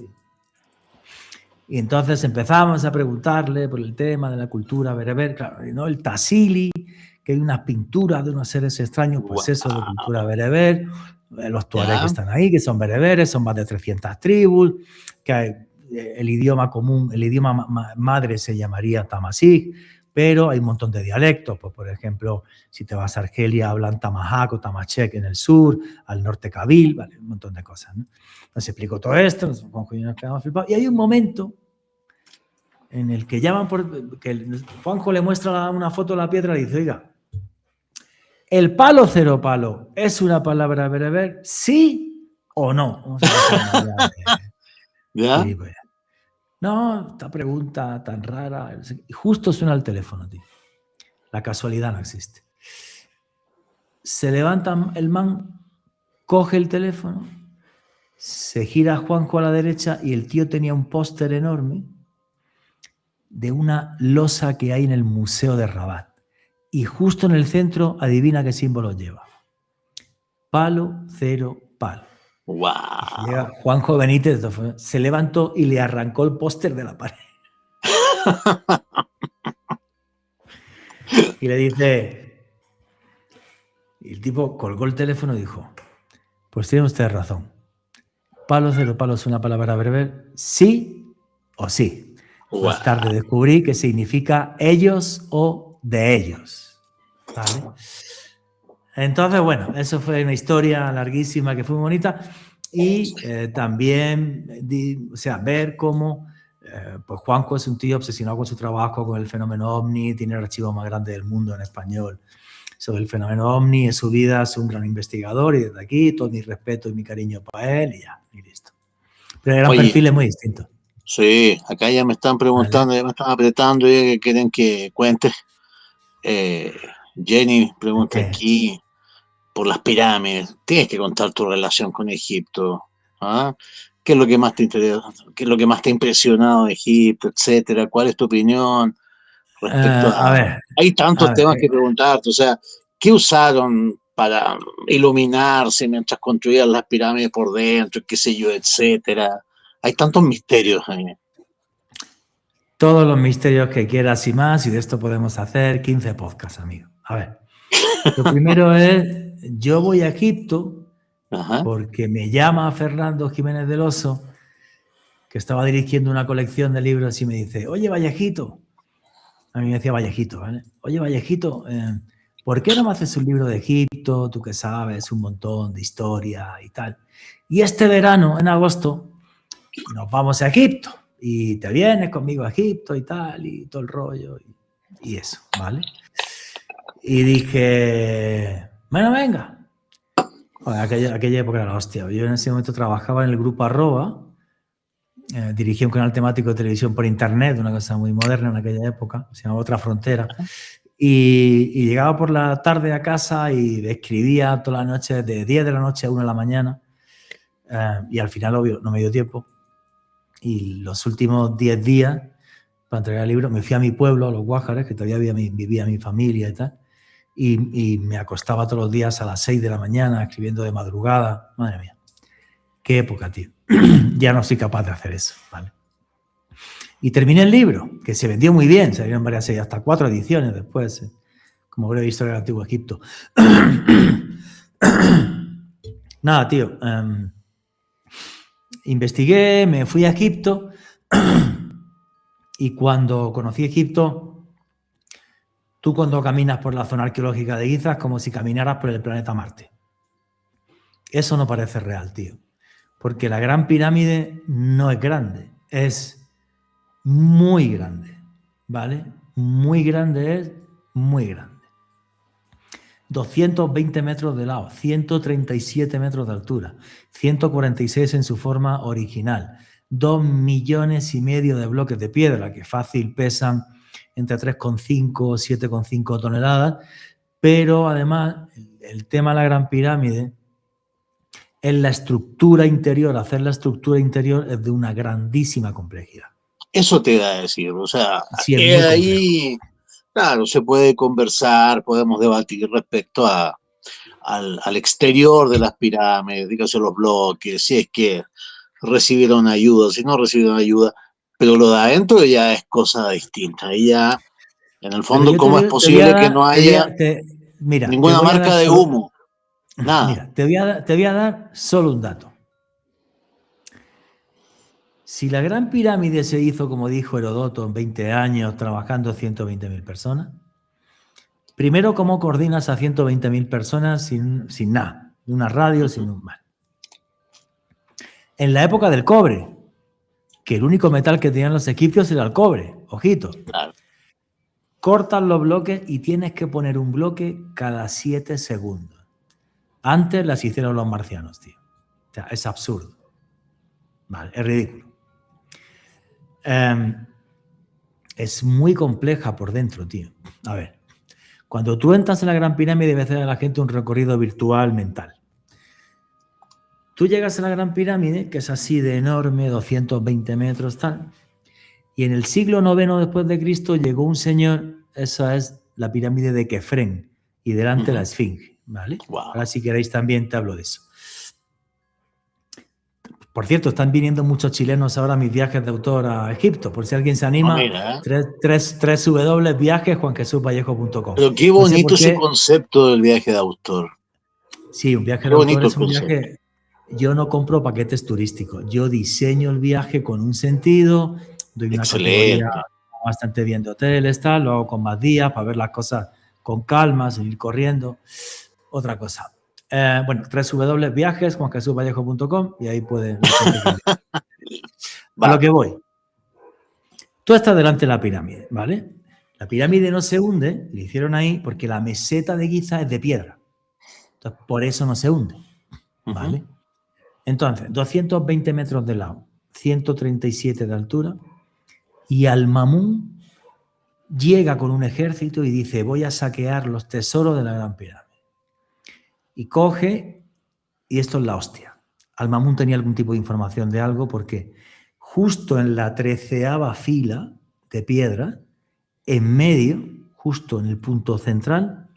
Y entonces empezamos a preguntarle por el tema de la cultura bereber, claro, ¿no? El Tassili, que hay unas pinturas de unos seres extraños, pues eso de cultura bereber, los tuareg que están ahí, que son bereberes, son más de 300 tribus, que hay, el idioma común, el idioma madre se llamaría tamasig, pero hay un montón de dialectos. Pues, por ejemplo, si te vas a Argelia, hablan tamahak o tamashek en el sur, al norte kabil, ¿vale? Un montón de cosas, ¿no? Nos explicó todo esto, nos quedamos flipados. Y hay un momento en el que llaman que Juanjo le muestra una foto de la piedra y dice, oiga, ¿el palo cero palo es una palabra bereber? ¿Sí o no? Vamos a ver ¿Ya? No, esta pregunta tan rara. Y justo suena el teléfono, tío. La casualidad no existe. Se levanta el man, coge el teléfono Se gira Juanjo a la derecha y el tío tenía un póster enorme de una losa que hay en el Museo de Rabat. Y justo en el centro, adivina qué símbolo lleva. Palo, cero, palo. Y llega Wow. Juanjo Benítez, se levantó y le arrancó el póster de la pared. Y le dice, y el tipo colgó el teléfono y dijo, pues tiene usted razón. Palo, cero, palo es una palabra bereber, sí o sí. Wow. Más tarde descubrí que significa ellos o de ellos. ¿Vale? Entonces, bueno, eso fue una historia larguísima que fue muy bonita. Y también, ver cómo pues Juanjo es un tío obsesionado con su trabajo, con el fenómeno OVNI, tiene el archivo más grande del mundo en español sobre el fenómeno OVNI, en su vida es un gran investigador y desde aquí todo mi respeto y mi cariño para él y ya, y listo. Pero eran perfiles muy distintos. Sí, acá ya me están preguntando, ¿vale? Ya me están apretando y que quieren que cuentes. Jenny pregunta aquí por las pirámides. Tienes que contar tu relación con Egipto. ¿Ah? ¿Qué es lo que más te interesa? ¿Qué es lo que más te ha impresionado de Egipto, etcétera? ¿Cuál es tu opinión respecto a ver, hay tantos temas que preguntarte, o sea, ¿qué usaron para iluminarse mientras construían las pirámides por dentro, qué sé yo, etcétera? Hay tantos misterios ahí. Todos los misterios que quieras y más, y de esto podemos hacer 15 podcasts, amigo. A ver, lo primero es, yo voy a Egipto porque me llama Fernando Jiménez del Oso, que estaba dirigiendo una colección de libros y me dice, oye, Vallejito, a mí me decía Vallejito, ¿vale? Oye, Vallejito, ¿por qué no me haces un libro de Egipto? Tú que sabes un montón de historia y tal. Y este verano, en agosto, nos vamos a Egipto y te vienes conmigo a Egipto y tal, y todo el rollo y eso, ¿vale? Y dije, bueno, venga. Joder, aquella época era la hostia. Yo en ese momento trabajaba en el grupo Arroba, dirigía un canal temático de televisión por internet, una cosa muy moderna en aquella época, se llamaba Otra Frontera. Y llegaba por la tarde a casa y escribía toda la noche, de 10 de la noche a 1 de la mañana, y al final, obvio, no me dio tiempo. Y los últimos 10 días, para entregar el libro, me fui a mi pueblo, a Los Guájares, que todavía vivía mi familia y tal, y me acostaba todos los días a las 6 de la mañana, escribiendo de madrugada. Madre mía, qué época, tío. Ya no soy capaz de hacer eso, ¿vale? Y terminé el libro, que se vendió muy bien, salieron varias, hasta 4 ediciones después, como breve historia del Antiguo Egipto. Nada, tío. Investigué, me fui a Egipto y cuando conocí Egipto, tú cuando caminas por la zona arqueológica de Giza es como si caminaras por el planeta Marte. Eso no parece real, tío. Porque la Gran Pirámide no es grande, es muy grande, ¿vale? Muy grande es muy grande. 220 metros de lado, 137 metros de altura, 146 en su forma original, 2,5 millones de bloques de piedra, que fácil pesan entre 3,5 o 7,5 toneladas, pero además el tema de la Gran Pirámide es la estructura interior. Hacer la estructura interior es de una grandísima complejidad. Eso te da a decir, o sea, sí, es muy ahí, claro, se puede conversar, podemos debatir respecto al exterior de las pirámides, dígase los bloques, si es que recibieron ayuda, si no recibieron ayuda, pero lo de adentro ya es cosa distinta. Ahí ya, en el fondo, ¿cómo es posible que no haya ninguna marca de humo? Nada. Mira, te voy a dar solo un dato. Si la Gran Pirámide se hizo, como dijo Herodoto, en 20 años, trabajando 120.000 personas, primero, ¿cómo coordinas a 120.000 personas sin nada? Sin una radio, sin un mal. En la época del cobre, que el único metal que tenían los egipcios era el cobre, ojito. Claro. Cortas los bloques y tienes que poner un bloque cada 7 segundos. Antes las hicieron los marcianos, tío. O sea, es absurdo. Vale, es ridículo. Es muy compleja por dentro, tío. A ver, cuando tú entras en la Gran Pirámide debe hacer a la gente un recorrido virtual mental. Tú llegas a la Gran Pirámide, que es así de enorme, 220 metros, tal, y en el siglo IX después de Cristo llegó un señor, esa es la pirámide de Kefren, y delante la Esfinge, ¿vale? Wow. Ahora si queréis también te hablo de eso. Por cierto, están viniendo muchos chilenos ahora a mis viajes de autor a Egipto, por si alguien se anima, www.juanjesusvallejo.com. Pero qué bonito ese concepto del viaje de autor. Sí, un viaje de autor es un viaje. Yo no compro paquetes turísticos, yo diseño el viaje con un sentido, doy una categoría bastante bien de hoteles, tal, lo hago con más días para ver las cosas con calma, sin ir corriendo. Otra cosa. Bueno, www.juanjesusvallejo.com y ahí pueden. A lo que voy. Tú estás delante de la pirámide, ¿vale? La pirámide no se hunde, le hicieron ahí porque la meseta de Giza es de piedra. Entonces, por eso no se hunde, ¿vale? Entonces, 220 metros de lado, 137 de altura, y Al-Mamun llega con un ejército y dice: voy a saquear los tesoros de la Gran Pirámide. Y coge, y esto es la hostia. Al-Mamun tenía algún tipo de información de algo porque justo en la 13ª fila de piedra, en medio, justo en el punto central,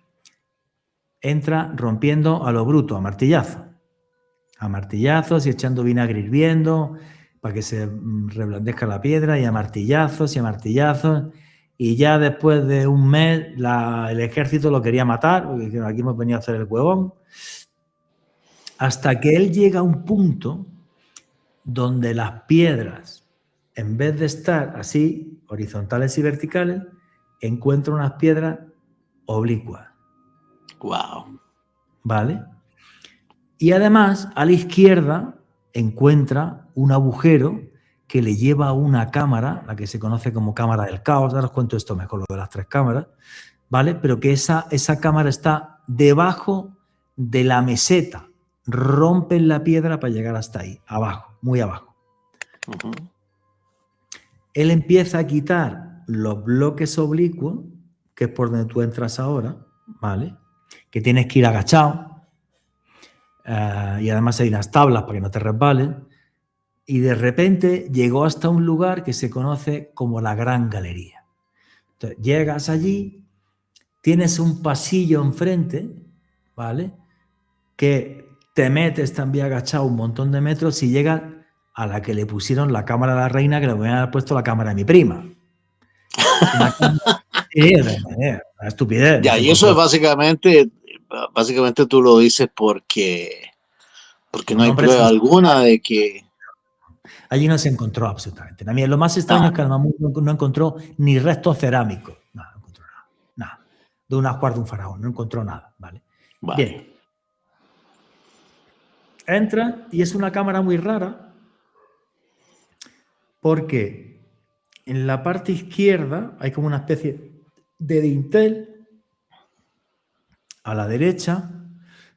entra rompiendo a lo bruto, a martillazo. A martillazos y echando vinagre hirviendo para que se reblandezca la piedra, y a martillazos y a martillazos. Y ya después de un mes el ejército lo quería matar, porque aquí hemos venido a hacer el huevón, hasta que él llega a un punto donde las piedras, en vez de estar así, horizontales y verticales, encuentra unas piedras oblicuas. Wow. ¿Vale? Y además, a la izquierda, encuentra un agujero que le lleva a una cámara, la que se conoce como cámara del caos. Ahora os cuento esto mejor, lo de las 3 cámaras, ¿vale? Pero que esa cámara está debajo de la meseta. Rompen la piedra para llegar hasta ahí, abajo, muy abajo. Él empieza a quitar los bloques oblicuos, que es por donde tú entras ahora, ¿vale? Que tienes que ir agachado. Y además hay unas tablas para que no te resbalen, y de repente llegó hasta un lugar que se conoce como la Gran Galería. Entonces, llegas allí, tienes un pasillo enfrente, ¿vale? Que te metes también agachado un montón de metros y llegas a la que le pusieron la cámara de la reina, que le voy a haber puesto la cámara de mi prima. Una estupidez. Ya, y eso es básicamente tú lo dices porque no hay prueba alguna de que... Allí no se encontró absolutamente nada. Lo más extraño es que Al-Mamun no encontró ni restos cerámicos. No encontró nada. Nada. De un ajuar de un faraón. No encontró nada. ¿Vale? Bien. Entra y es una cámara muy rara porque en la parte izquierda hay como una especie de dintel. A la derecha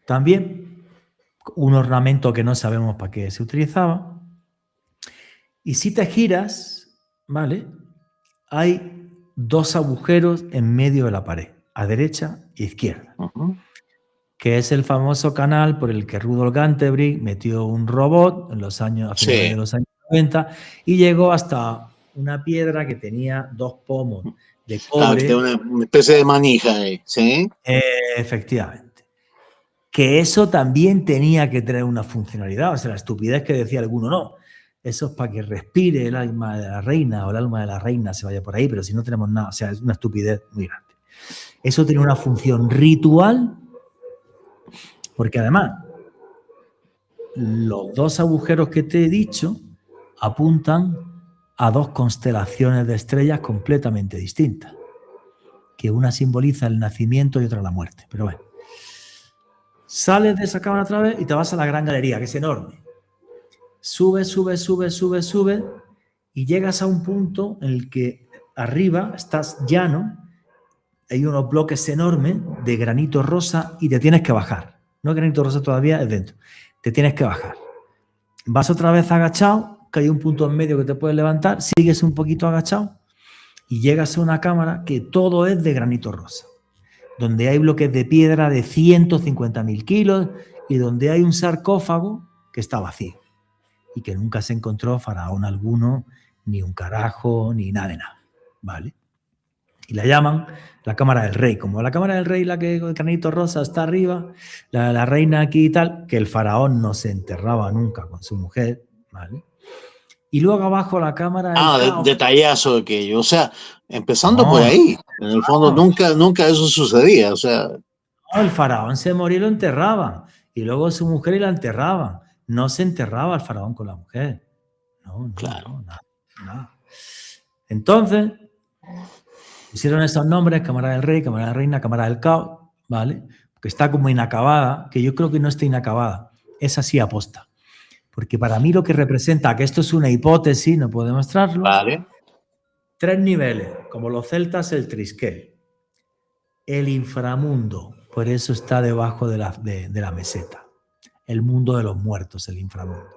también un ornamento que no sabemos para qué se utilizaba. Y si te giras, ¿vale? Hay 2 agujeros en medio de la pared, a derecha e izquierda, que es el famoso canal por el que Rudolf Gantenbrink metió un robot en los años, a finales de los años 90, y llegó hasta una piedra que tenía 2 pomos de cobre. Una especie de manija, ¿sí? Efectivamente. Que eso también tenía que tener una funcionalidad. O sea, la estupidez que decía alguno, no. Eso es para que respire el alma de la reina o el alma de la reina se vaya por ahí, pero si no tenemos nada, o sea, es una estupidez muy grande. Eso tiene una función ritual, porque además los 2 agujeros que te he dicho apuntan a 2 constelaciones de estrellas completamente distintas, que una simboliza el nacimiento y otra la muerte. Pero bueno, sales de esa cámara otra vez y te vas a la Gran Galería, que es enorme. Sube y llegas a un punto en el que arriba estás llano, hay unos bloques enormes de granito rosa y te tienes que bajar. No es granito rosa todavía, es dentro. Te tienes que bajar. Vas otra vez agachado, que hay un punto en medio que te puedes levantar, sigues un poquito agachado y llegas a una cámara que todo es de granito rosa, donde hay bloques de piedra de 150.000 kilos y donde hay un sarcófago que está vacío y que nunca se encontró faraón alguno, ni un carajo, ni nada de nada, ¿vale? Y la llaman la Cámara del Rey. Como la Cámara del Rey, la que el granito rosa está arriba, la reina aquí y tal, que el faraón no se enterraba nunca con su mujer, ¿vale? Y luego abajo la Cámara del Caos. Detallazo de aquello. O sea, empezando por ahí. En el fondo nunca eso sucedía. O sea. No, el faraón se moría y lo enterraban. Y luego su mujer y la enterraban. No se enterraba el faraón con la mujer. No, Claro. nada. Entonces, hicieron esos nombres, Cámara del Rey, Cámara de la Reina, Cámara del Caos, ¿vale? Que está como inacabada, que yo creo que no está inacabada. Es así aposta. Porque para mí lo que representa, que esto es una hipótesis, no puedo demostrarlo, Vale. 3 niveles, como los celtas, el Triskel. El inframundo, por eso está debajo de la meseta. El mundo de los muertos, el inframundo.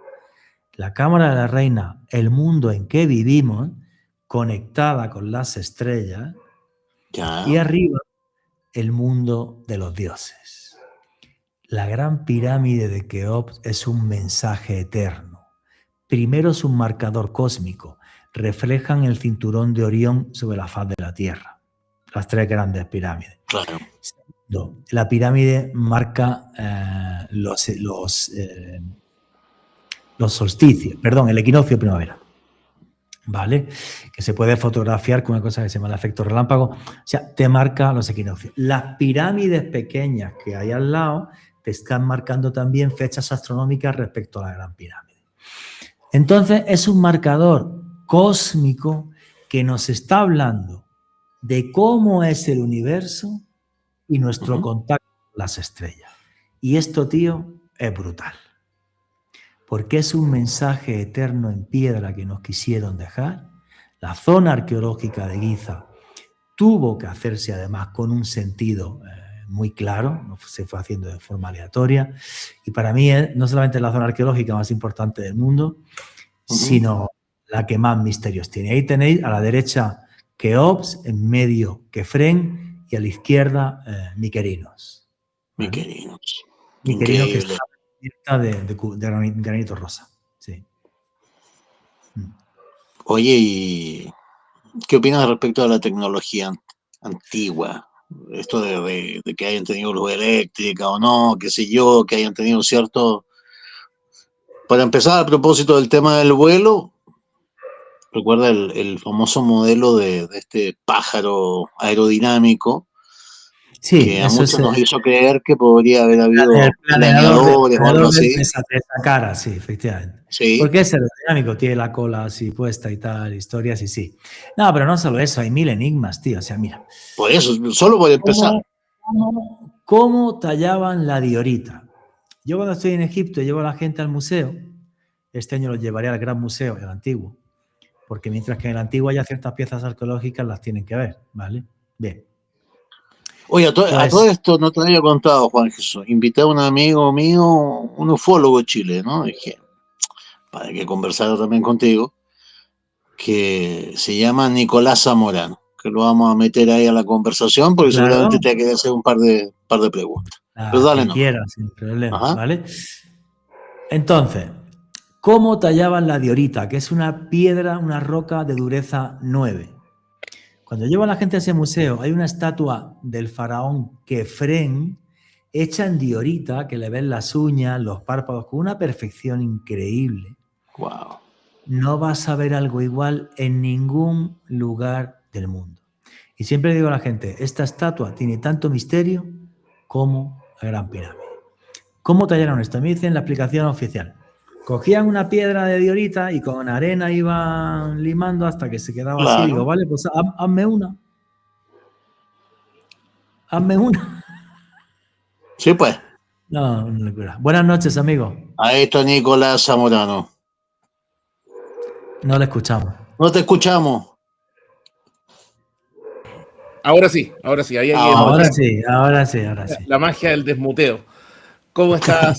La Cámara de la Reina, el mundo en que vivimos, conectada con las estrellas. Ya. Y arriba, el mundo de los dioses. La gran pirámide de Keops es un mensaje eterno. Primero es un marcador cósmico. Reflejan el cinturón de Orión sobre la faz de la Tierra. Las 3 grandes pirámides. Claro. Segundo, la pirámide marca los solsticios, perdón, el equinoccio de primavera. ¿Vale? Que se puede fotografiar con una cosa que se llama el efecto relámpago. O sea, te marca los equinoccios. Las pirámides pequeñas que hay al lado te están marcando también fechas astronómicas respecto a la gran pirámide. Entonces, es un marcador cósmico que nos está hablando de cómo es el universo y nuestro contacto con las estrellas. Y esto, tío, es brutal. Porque es un mensaje eterno en piedra que nos quisieron dejar. La zona arqueológica de Giza tuvo que hacerse además con un sentido muy claro, no se fue haciendo de forma aleatoria. Y para mí es no solamente la zona arqueológica más importante del mundo, sino la que más misterios tiene. Ahí tenéis a la derecha Keops, en medio Kefren y a la izquierda Miquerinos. ¿Vale? Miquerinos que está de granito rosa. Sí. Oye, ¿y qué opinas respecto a la tecnología antigua? Esto de que hayan tenido luz eléctrica o no, qué sé yo, que hayan tenido cierto... Para empezar, a propósito del tema del vuelo, recuerda el famoso modelo de este pájaro aerodinámico, sí, que a muchos nos hizo creer que podría haber habido planeadores o algo así. De esa cara, sí, efectivamente. Sí. Porque es aerodinámico, tiene la cola así puesta y tal, historias y sí. No, pero no solo eso, hay 1000 enigmas, tío. O sea, mira. Por eso, solo por empezar. ¿Cómo tallaban la diorita? Yo cuando estoy en Egipto llevo a la gente al museo. Este año los llevaré al Gran Museo, el antiguo. Porque mientras que en el antiguo haya ciertas piezas arqueológicas, las tienen que ver, ¿vale? Bien. Oye, a todo esto no te había contado, Juan Jesús. Invité a un amigo mío, un ufólogo de Chile, ¿no? Dije, para que conversara también contigo, que se llama Nicolás Zamorano, que lo vamos a meter ahí a la conversación porque seguramente te hay que hacer un par de preguntas. Pero dale, no. Quieras, sin problema, ¿vale? Entonces, ¿cómo tallaban la diorita? Que es una piedra, una roca de dureza 9. Cuando lleva a la gente a ese museo, hay una estatua del faraón Kefren hecha en diorita, que le ven las uñas, los párpados, con una perfección increíble. Wow. No vas a ver algo igual en ningún lugar del mundo. Y siempre digo a la gente, esta estatua tiene tanto misterio como la Gran Pirámide. ¿Cómo tallaron esto? Me dicen la explicación oficial. Cogían una piedra de diorita y con arena iban limando hasta que se quedaba así. Digo, vale, pues hazme una. Hazme una. Sí, pues. No, una locura. Buenas noches, amigo. Ahí está Nicolás Zamorano. No le escuchamos. No te escuchamos. Ahora sí. Ahora sí. Ahora sí. La magia del desmuteo. ¿Cómo estás?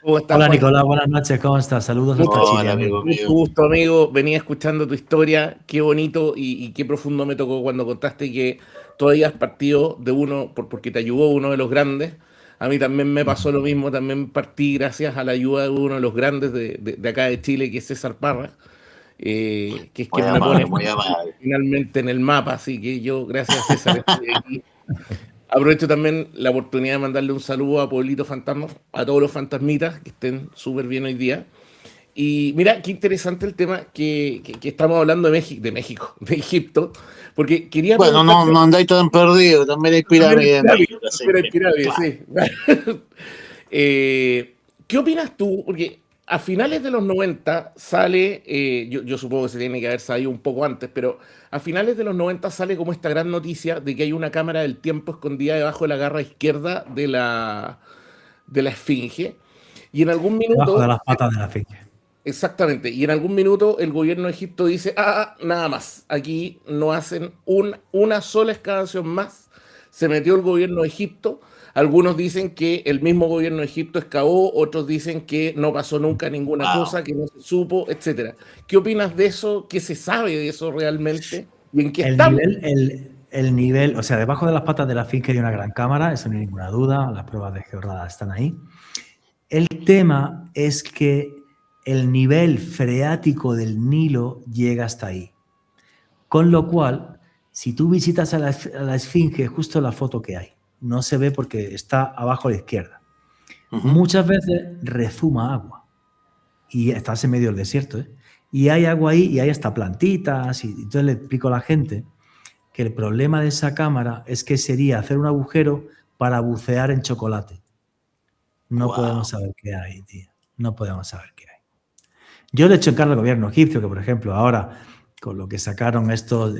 ¿Cómo estás, hola, Juan? Nicolás, buenas noches, ¿cómo estás? Saludos hasta Chile. Amigo. Mucho gusto, amigo. Venía escuchando tu historia, qué bonito y qué profundo me tocó cuando contaste que tú habías partido de uno, porque te ayudó uno de los grandes, A mí también me pasó lo mismo, también partí gracias a la ayuda de uno de los grandes de acá de Chile, que es César Parra, que es Muy quien me amable, pone muy amable. finalmente en el mapa, así que yo, gracias a César, estoy aquí. Aprovecho también la oportunidad de mandarle un saludo a Pueblito Fantasma, a todos los fantasmitas que estén súper bien hoy día. Y mira, qué interesante el tema que estamos hablando de México, de Egipto, porque quería Bueno, no, preguntarte, no andáis tan perdidos, también hay pirámides en México, así también hay que, pirámides, claro. sí. ¿Qué opinas tú? Porque a finales de los 90 sale, yo supongo que se tiene que haber salido un poco antes, pero a finales de los 90 sale como esta gran noticia de que hay una cámara del tiempo escondida debajo de la garra izquierda de la Esfinge. Y en algún Debajo de minuto, las patas de la finca. exactamente, y en algún minuto el gobierno de Egipto dice, nada más, aquí no hacen una sola excavación más. Se metió el gobierno de Egipto. Algunos dicen que el mismo gobierno de Egipto excavó, otros dicen que no pasó nunca ninguna Wow. cosa, que no se supo, etcétera. ¿Qué opinas de eso? ¿Qué se sabe de eso realmente? ¿Y en qué El estamos? nivel, el nivel, o sea, debajo de las patas de la finca hay una gran cámara, eso no hay ninguna duda, las pruebas de georrada están ahí. El tema es que el nivel freático del Nilo llega hasta ahí. Con lo cual, si tú visitas a la Esfinge, justo la foto que hay, no se ve porque está abajo a la izquierda. Ujú. Muchas veces rezuma agua y estás en medio del desierto, ¿eh? Y hay agua ahí y hay hasta plantitas. Y entonces le explico a la gente que el problema de esa cámara es que sería hacer un agujero para bucear en chocolate. No Wow. podemos saber qué hay, tío. No podemos saber qué hay. Yo le he hecho en cara al gobierno egipcio, que por ejemplo ahora, con lo que sacaron estos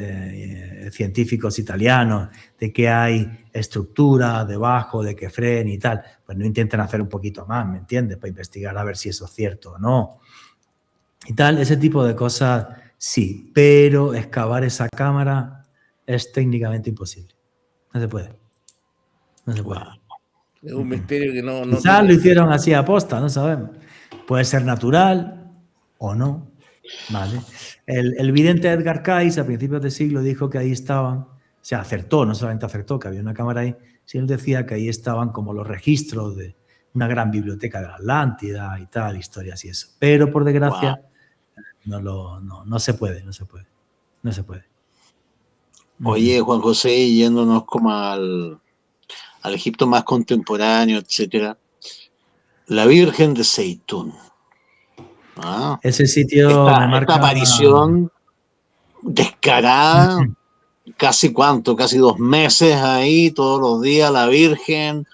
científicos italianos, de que hay estructura debajo de Kefren y tal, pues no intenten hacer un poquito más, ¿me entiendes? Para investigar a ver si eso es cierto o no. Y tal, ese tipo de cosas sí, pero excavar esa cámara es técnicamente imposible. No se puede. No se puede. Wow. Es un misterio que no Quizás lo tiene... hicieron así a posta, no sabemos. Puede ser natural o no. Vale. El vidente Edgar Cayce a principios de siglo dijo que ahí estaban, o sea, acertó, no solamente acertó, que había una cámara ahí, sino él decía que ahí estaban como los registros de una gran biblioteca de la Atlántida y tal, historias y eso. Pero por Wow. desgracia no se puede, no se puede. No se puede. Oye, Juan José, yéndonos como al Egipto más contemporáneo, etcétera, la Virgen de Zeitún. ¿Ah? Ese sitio me Esta marca. aparición descarada, casi cuánto, casi 2 meses ahí, todos los días, la Virgen,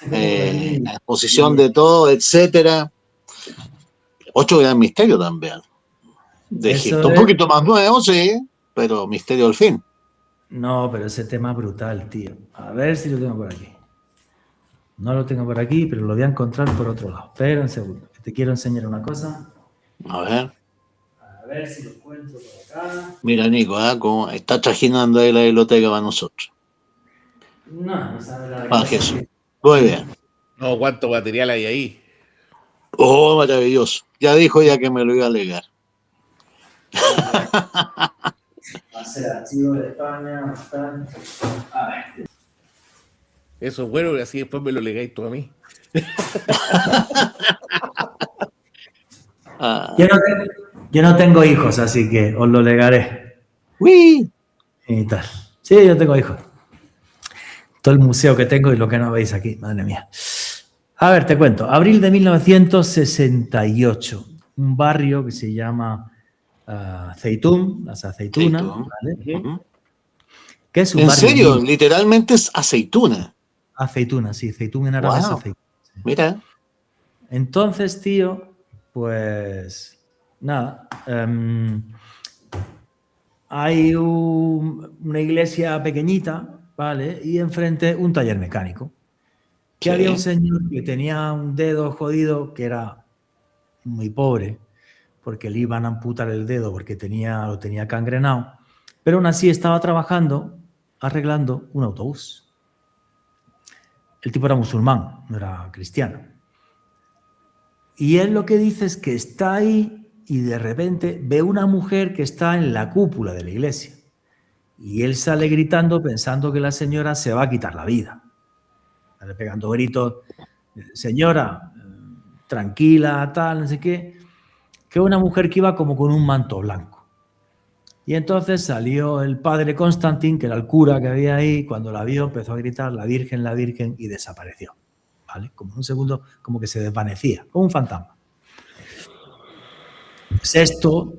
la exposición de todo, etcétera. 8 gran misterio también de Egipto. Eso Un es. poquito más nuevo, sí, pero misterio al fin. No, pero ese tema es brutal, tío. A ver si lo tengo por aquí. No lo tengo por aquí, pero lo voy a encontrar por otro lado. Espera un segundo, que te quiero enseñar una cosa. A ver, A ver si lo encuentro por acá. mira Nico, cómo está trajinando ahí la biblioteca para nosotros. No sabe la Para cosa. Jesús. Muy bien. No, cuánto material hay ahí. Oh, maravilloso. Ya dijo ya que me lo iba a alegar. Va a ser archivo de España. A ver. Eso es bueno, y así después me lo legáis tú a mí. Ah, Yo no tengo hijos, así que os lo legaré. uy. Y tal. Sí, yo tengo hijos. Todo el museo que tengo y lo que no veis aquí, madre mía. A ver, te cuento. Abril de 1968. Un barrio que se llama Zeitún, las aceitunas, Zeitún. ¿vale? Ujú. Que es un En barrio serio, muy... literalmente es aceituna. Aceituna, sí. Zeitún en árabe es Wow. aceituna. Sí. Mira. Entonces, tío, pues nada. Hay una iglesia pequeñita, ¿vale? Y enfrente un taller mecánico. Que había un Sí. señor que tenía un dedo jodido, que era muy pobre, porque le iban a amputar el dedo porque lo tenía cangrenado, pero aún así estaba trabajando, arreglando un autobús. El tipo era musulmán, no era cristiano. Y él lo que dice es que está ahí y de repente ve una mujer que está en la cúpula de la iglesia. Y él sale gritando pensando que la señora se va a quitar la vida. ¿vale? Pegando gritos, señora, tranquila, tal, no sé qué, que una mujer que iba como con un manto blanco. Y entonces salió el padre Constantín, que era el cura que había ahí, cuando la vio empezó a gritar la Virgen, y desapareció. ¿Vale? Como un segundo, como que se desvanecía, como un fantasma. Sexto,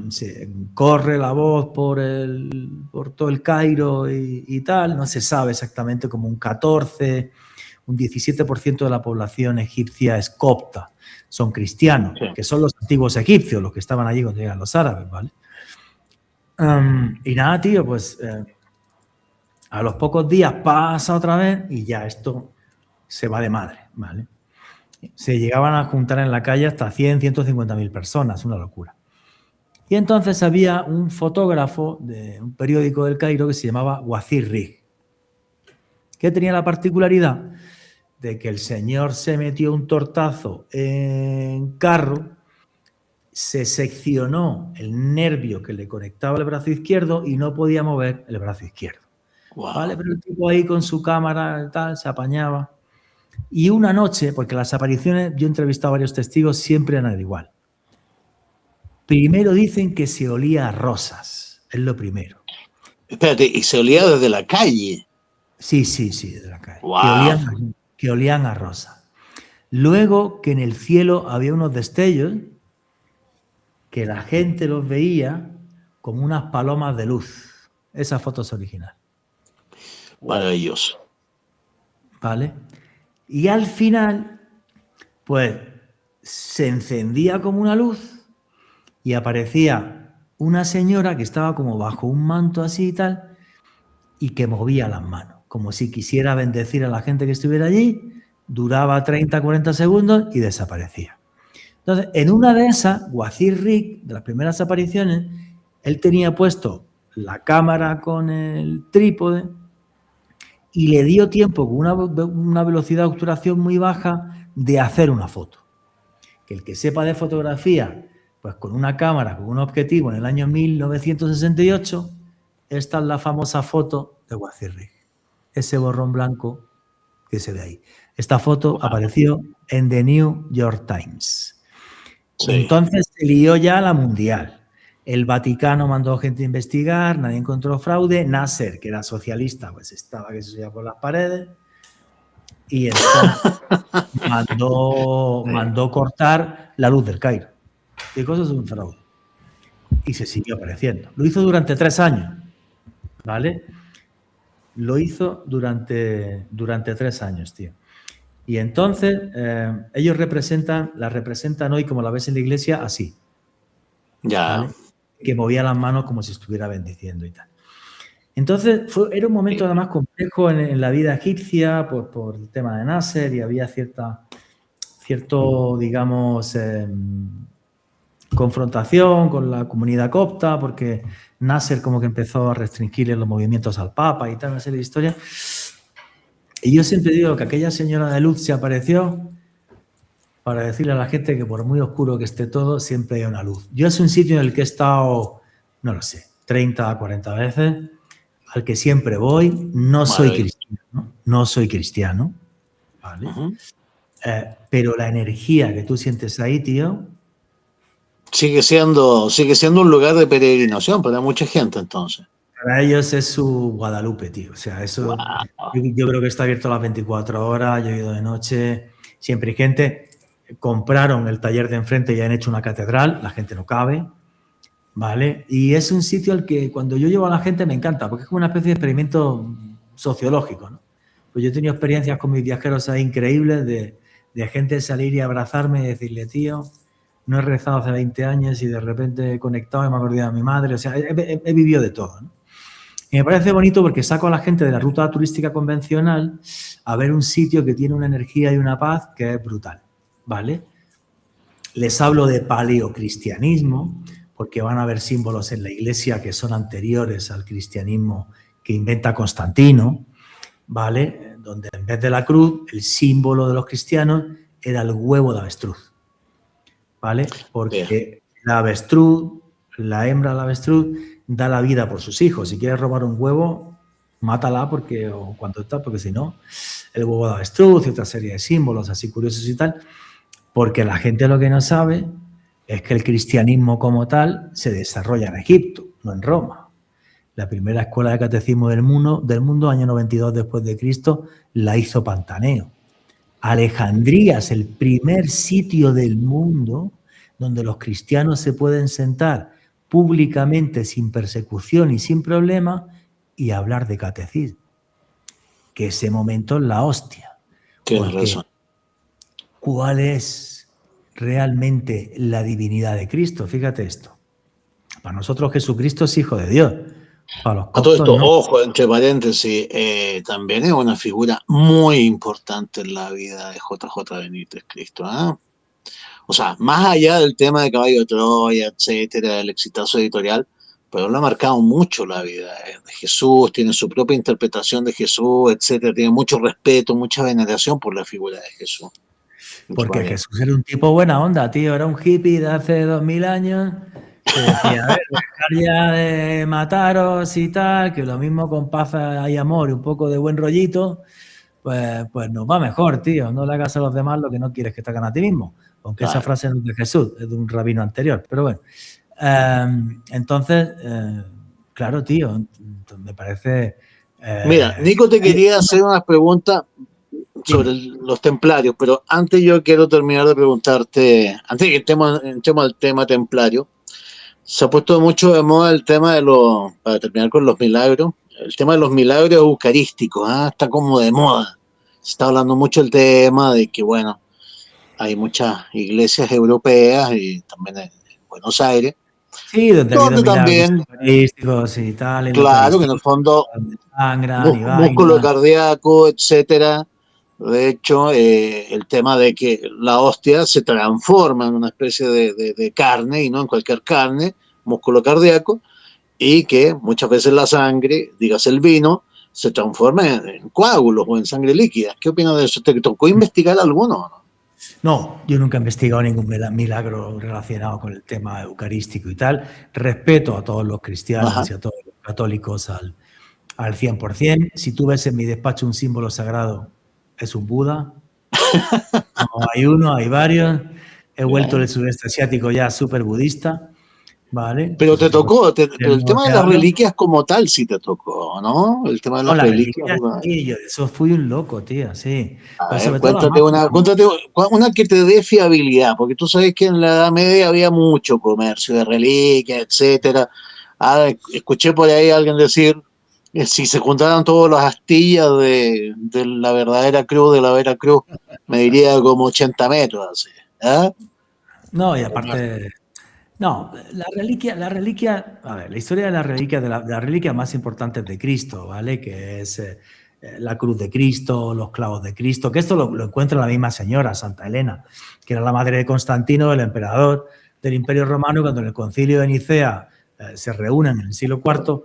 se corre la voz por todo el Cairo y tal, no se sabe exactamente, como un 14, un 17% de la población egipcia es copta, son cristianos, Sí. que son los antiguos egipcios, los que estaban allí cuando llegan los árabes, ¿vale? Y nada, tío, pues a los pocos días pasa otra vez y ya esto se va de madre, ¿vale? Se llegaban a juntar en la calle hasta 100, 150.000 personas, una locura. Y entonces había un fotógrafo de un periódico del Cairo que se llamaba Wazir Rig, que tenía la particularidad de que el señor se metió un tortazo en carro, se seccionó el nervio que le conectaba el brazo izquierdo y no podía mover el brazo izquierdo. Wow. ¿Vale? Pero el tipo ahí con su cámara y tal, se apañaba. Y una noche, porque las apariciones, yo he entrevistado a varios testigos, siempre eran igual. Primero dicen que se olía a rosas, es lo primero. Espérate, y se olía desde la calle. Sí, de la calle. Wow. Que olían a rosa. Luego que en el cielo había unos destellos que la gente los veía como unas palomas de luz. Esa foto es original. Maravilloso. ¿Vale? Y al final, pues, se encendía como una luz y aparecía una señora que estaba como bajo un manto así y tal, y que movía las manos, como si quisiera bendecir a la gente que estuviera allí, duraba 30, 40 segundos y desaparecía. Entonces, en una de esas, Wazir Rig, de las primeras apariciones, él tenía puesto la cámara con el trípode y le dio tiempo con una velocidad de obturación muy baja de hacer una foto. Que el que sepa de fotografía, pues con una cámara, con un objetivo en el año 1968, esta es la famosa foto de Wazir Rig. Ese borrón blanco que se ve ahí. Esta foto apareció en The New York Times. Sí. Entonces se lió ya la mundial. El Vaticano mandó gente a investigar, nadie encontró fraude. Nasser, que era socialista, pues estaba que se subía por las paredes. Y entonces mandó cortar la luz del Cairo. ¿Qué cosa es un fraude? Y se siguió apareciendo. Lo hizo durante 3 años, ¿vale? Lo hizo durante 3 años, tío. Y entonces ellos la representan hoy, como la ves en la iglesia, así. Ya. ¿Vale? Que movía las manos como si estuviera bendiciendo y tal. Entonces era un momento además complejo en la vida egipcia por el tema de Nasser y había cierto, digamos, confrontación con la comunidad copta porque Nasser como que empezó a restringirle los movimientos al Papa y tal, una serie de historias. Y yo siempre digo que aquella señora de luz se apareció para decirle a la gente que por muy oscuro que esté todo, siempre hay una luz. Yo es un sitio en el que he estado, no lo sé, 30 a 40 veces, al que siempre voy. No soy cristiano, ¿vale? Pero la energía que tú sientes ahí, tío... Sigue siendo un lugar de peregrinación para mucha gente, entonces. Para ellos es su Guadalupe, tío. O sea, eso... Wow. Yo creo que está abierto a las 24 horas, yo he ido de noche, siempre hay gente... Compraron el taller de enfrente y han hecho una catedral, la gente no cabe, ¿vale? Y es un sitio al que cuando yo llevo a la gente me encanta, porque es como una especie de experimento sociológico, ¿no? Pues yo he tenido experiencias con mis viajeros ahí increíbles de gente salir y abrazarme y decirle, tío, no he rezado hace 20 años y de repente he conectado y me he acordado de mi madre, o sea, he vivido de todo, ¿no? Y me parece bonito porque saco a la gente de la ruta turística convencional a ver un sitio que tiene una energía y una paz que es brutal. ¿Vale? Les hablo de paleocristianismo, porque van a haber símbolos en la iglesia que son anteriores al cristianismo que inventa Constantino, ¿vale? Donde en vez de la cruz, el símbolo de los cristianos era el huevo de avestruz, ¿vale? Porque la avestruz, la hembra de la avestruz, da la vida por sus hijos. Si quieres robar un huevo, mátala o cuando está, porque si no, el huevo de avestruz y otra serie de símbolos así curiosos y tal, porque la gente lo que no sabe es que el cristianismo como tal se desarrolla en Egipto, no en Roma. La primera escuela de catecismo del mundo, año 92 después de Cristo, la hizo Pantaneo. Alejandría es el primer sitio del mundo donde los cristianos se pueden sentar públicamente sin persecución y sin problema y hablar de catecismo. Que ese momento es la hostia. Tienes razón. ¿Cuál es realmente la divinidad de Cristo? Fíjate esto. Para nosotros Jesucristo es hijo de Dios. Para los A todo coptos esto, no. ojo, entre paréntesis, también es una figura muy importante en la vida de JJ Benítez Cristo. ¿Eh? O sea, más allá del tema de Caballo de Troya, etcétera, del exitazo editorial, pero lo ha marcado mucho la vida de Jesús, tiene su propia interpretación de Jesús, etcétera, tiene mucho respeto, mucha veneración por la figura de Jesús. Porque Jesús era un tipo buena onda, tío, era un hippie de hace 2000 años que decía, a ver, dejar ya de mataros y tal, que lo mismo con paz hay amor y un poco de buen rollito, pues nos va mejor, tío, no le hagas a los demás lo que no quieres que te hagan a ti mismo, aunque esa frase no es de Jesús, es de un rabino anterior, pero bueno. Entonces, claro, tío, me parece... Mira, Nico te quería hacer unas preguntas sobre los templarios, pero antes yo quiero terminar de preguntarte, antes de que entremos al tema templario, se ha puesto mucho de moda el tema de para terminar con los milagros, el tema de los milagros eucarísticos, está como de moda. Se está hablando mucho el tema de que, bueno, hay muchas iglesias europeas y también en Buenos Aires. Sí, donde también eucarísticos y tal. Claro, que en el fondo músculo cardíaco, etcétera. De hecho, el tema de que la hostia se transforma en una especie de carne, y no en cualquier carne, músculo cardíaco, y que muchas veces la sangre, digas el vino, se transforma en coágulos o en sangre líquida. ¿Qué opinas de eso? ¿Te tocó investigar alguno? No, yo nunca he investigado ningún milagro relacionado con el tema eucarístico y tal. Respeto a todos los cristianos y a todos los católicos al 100%. Si tú ves en mi despacho un símbolo sagrado, es un Buda. No hay uno, hay varios. He vuelto del sudeste asiático ya súper budista, ¿vale? Pero te tocó, pero el tema de las reliquias como tal sí te tocó, ¿no? El tema de las reliquias. Sí, eso fui un loco, tío, sí. A ver, cuéntate una que te dé fiabilidad, porque tú sabes que en la Edad Media había mucho comercio de reliquias, etcétera. Escuché por ahí a alguien decir, si se juntaran todas las astillas de la verdadera cruz, de la vera cruz, mediría como 80 metros, así. ¿Eh? No, y aparte... No, la reliquia, a ver, la historia de la reliquia más importante de Cristo, ¿vale? Que es la cruz de Cristo, los clavos de Cristo, que esto lo encuentra la misma señora, Santa Elena, que era la madre de Constantino, el emperador del Imperio Romano, cuando en el concilio de Nicea se reúnen en el siglo IV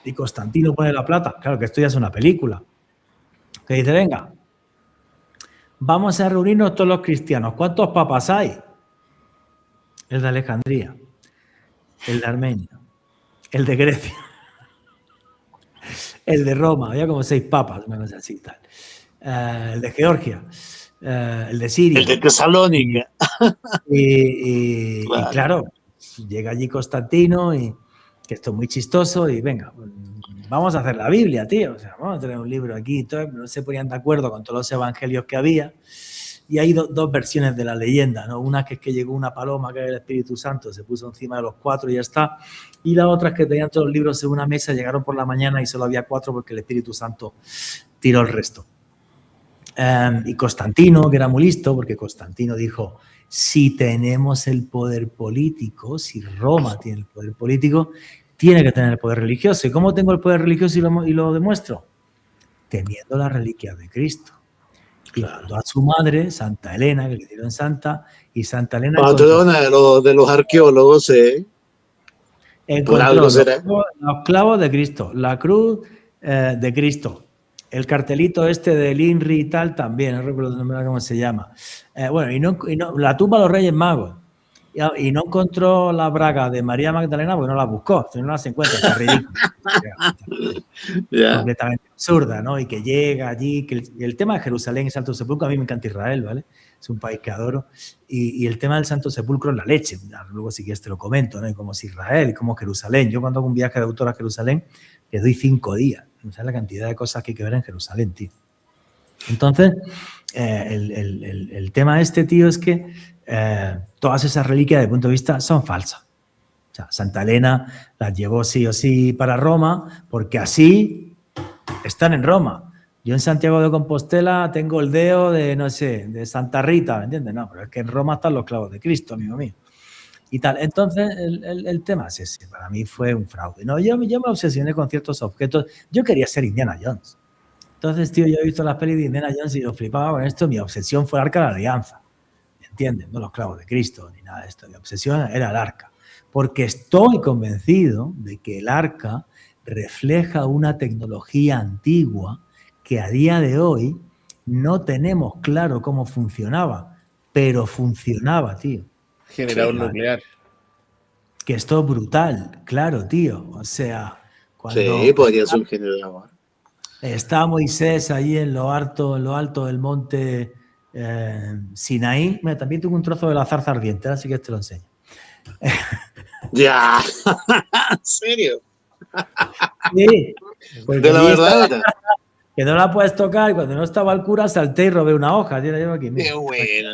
y Constantino pone la plata. Claro que esto ya es una película. Que dice, venga, vamos a reunirnos todos los cristianos. ¿Cuántos papas hay? El de Alejandría, el de Armenia, el de Grecia, el de Roma, había como 6 papas, una cosa así, tal. El de Georgia, el de Siria. El de Tesalónica. Y claro, llega allí Constantino, y que esto es muy chistoso, y venga, vamos a hacer la Biblia, tío. O sea, vamos a tener un libro aquí. No se ponían de acuerdo con todos los evangelios que había. Y hay dos versiones de la leyenda, ¿no? Una que es que llegó una paloma, que era el Espíritu Santo, se puso encima de los 4 y ya está. Y la otra es que tenían todos los libros en una mesa, llegaron por la mañana y solo había 4 porque el Espíritu Santo tiró el resto. Y Constantino, que era muy listo, porque Constantino dijo, si tenemos el poder político, si Roma tiene el poder político, tiene que tener el poder religioso. ¿Y cómo tengo el poder religioso y lo demuestro? Teniendo la reliquia de Cristo. Y mandó a su madre, Santa Elena, que le dieron santa, y Santa Elena... Patrona de los arqueólogos, encontró los clavos de Cristo, la cruz de Cristo, el cartelito este del INRI y tal también, no recuerdo cómo se llama. Bueno, y no, la tumba de los Reyes Magos, y no encontró la braga de María Magdalena porque no la buscó, si no las encuentra, es ridículo. Ya. Completamente absurda, ¿no? Y que llega allí, que el tema de Jerusalén y Santo Sepulcro, a mí me encanta Israel, ¿vale? Es un país que adoro. Y el tema del Santo Sepulcro es la leche. Luego si quieres te lo comento, ¿no? Y cómo es Israel, y cómo Jerusalén. Yo cuando hago un viaje de autor a Jerusalén, le doy 5 días. No sabes la cantidad de cosas que hay que ver en Jerusalén, tío. Entonces, el tema este, tío, es que todas esas reliquias, desde el punto de vista, son falsas. O sea, Santa Elena las llevó sí o sí para Roma, porque así están en Roma. Yo en Santiago de Compostela tengo el deo de, no sé, de Santa Rita, ¿me entiendes? No, pero es que en Roma están los clavos de Cristo, amigo mío. Y tal. Entonces, el tema es ese. Para mí fue un fraude. No, yo me obsesioné con ciertos objetos. Yo quería ser Indiana Jones. Entonces, tío, yo he visto las pelis de Indiana Jones y yo flipaba con esto. Mi obsesión fue el Arca de la Alianza. ¿Me entiendes? No los clavos de Cristo ni nada de esto. Mi obsesión era el Arca. Porque estoy convencido de que el Arca refleja una tecnología antigua que a día de hoy no tenemos claro cómo funcionaba, pero funcionaba, tío. Generador Sí, nuclear. Que esto es brutal, claro, tío. O sea, Sí, cuando podría ser un generador. está Moisés ahí en lo alto del monte Sinaí, mira, también tengo un trozo de la zarza ardiente, así que te lo enseño. Ya, ¿en serio? Sí, porque De la allí está la verdadera. zarza que no la puedes tocar y cuando no estaba el cura salté y robé una hoja. Tío, la llevo aquí, mira. Qué bueno.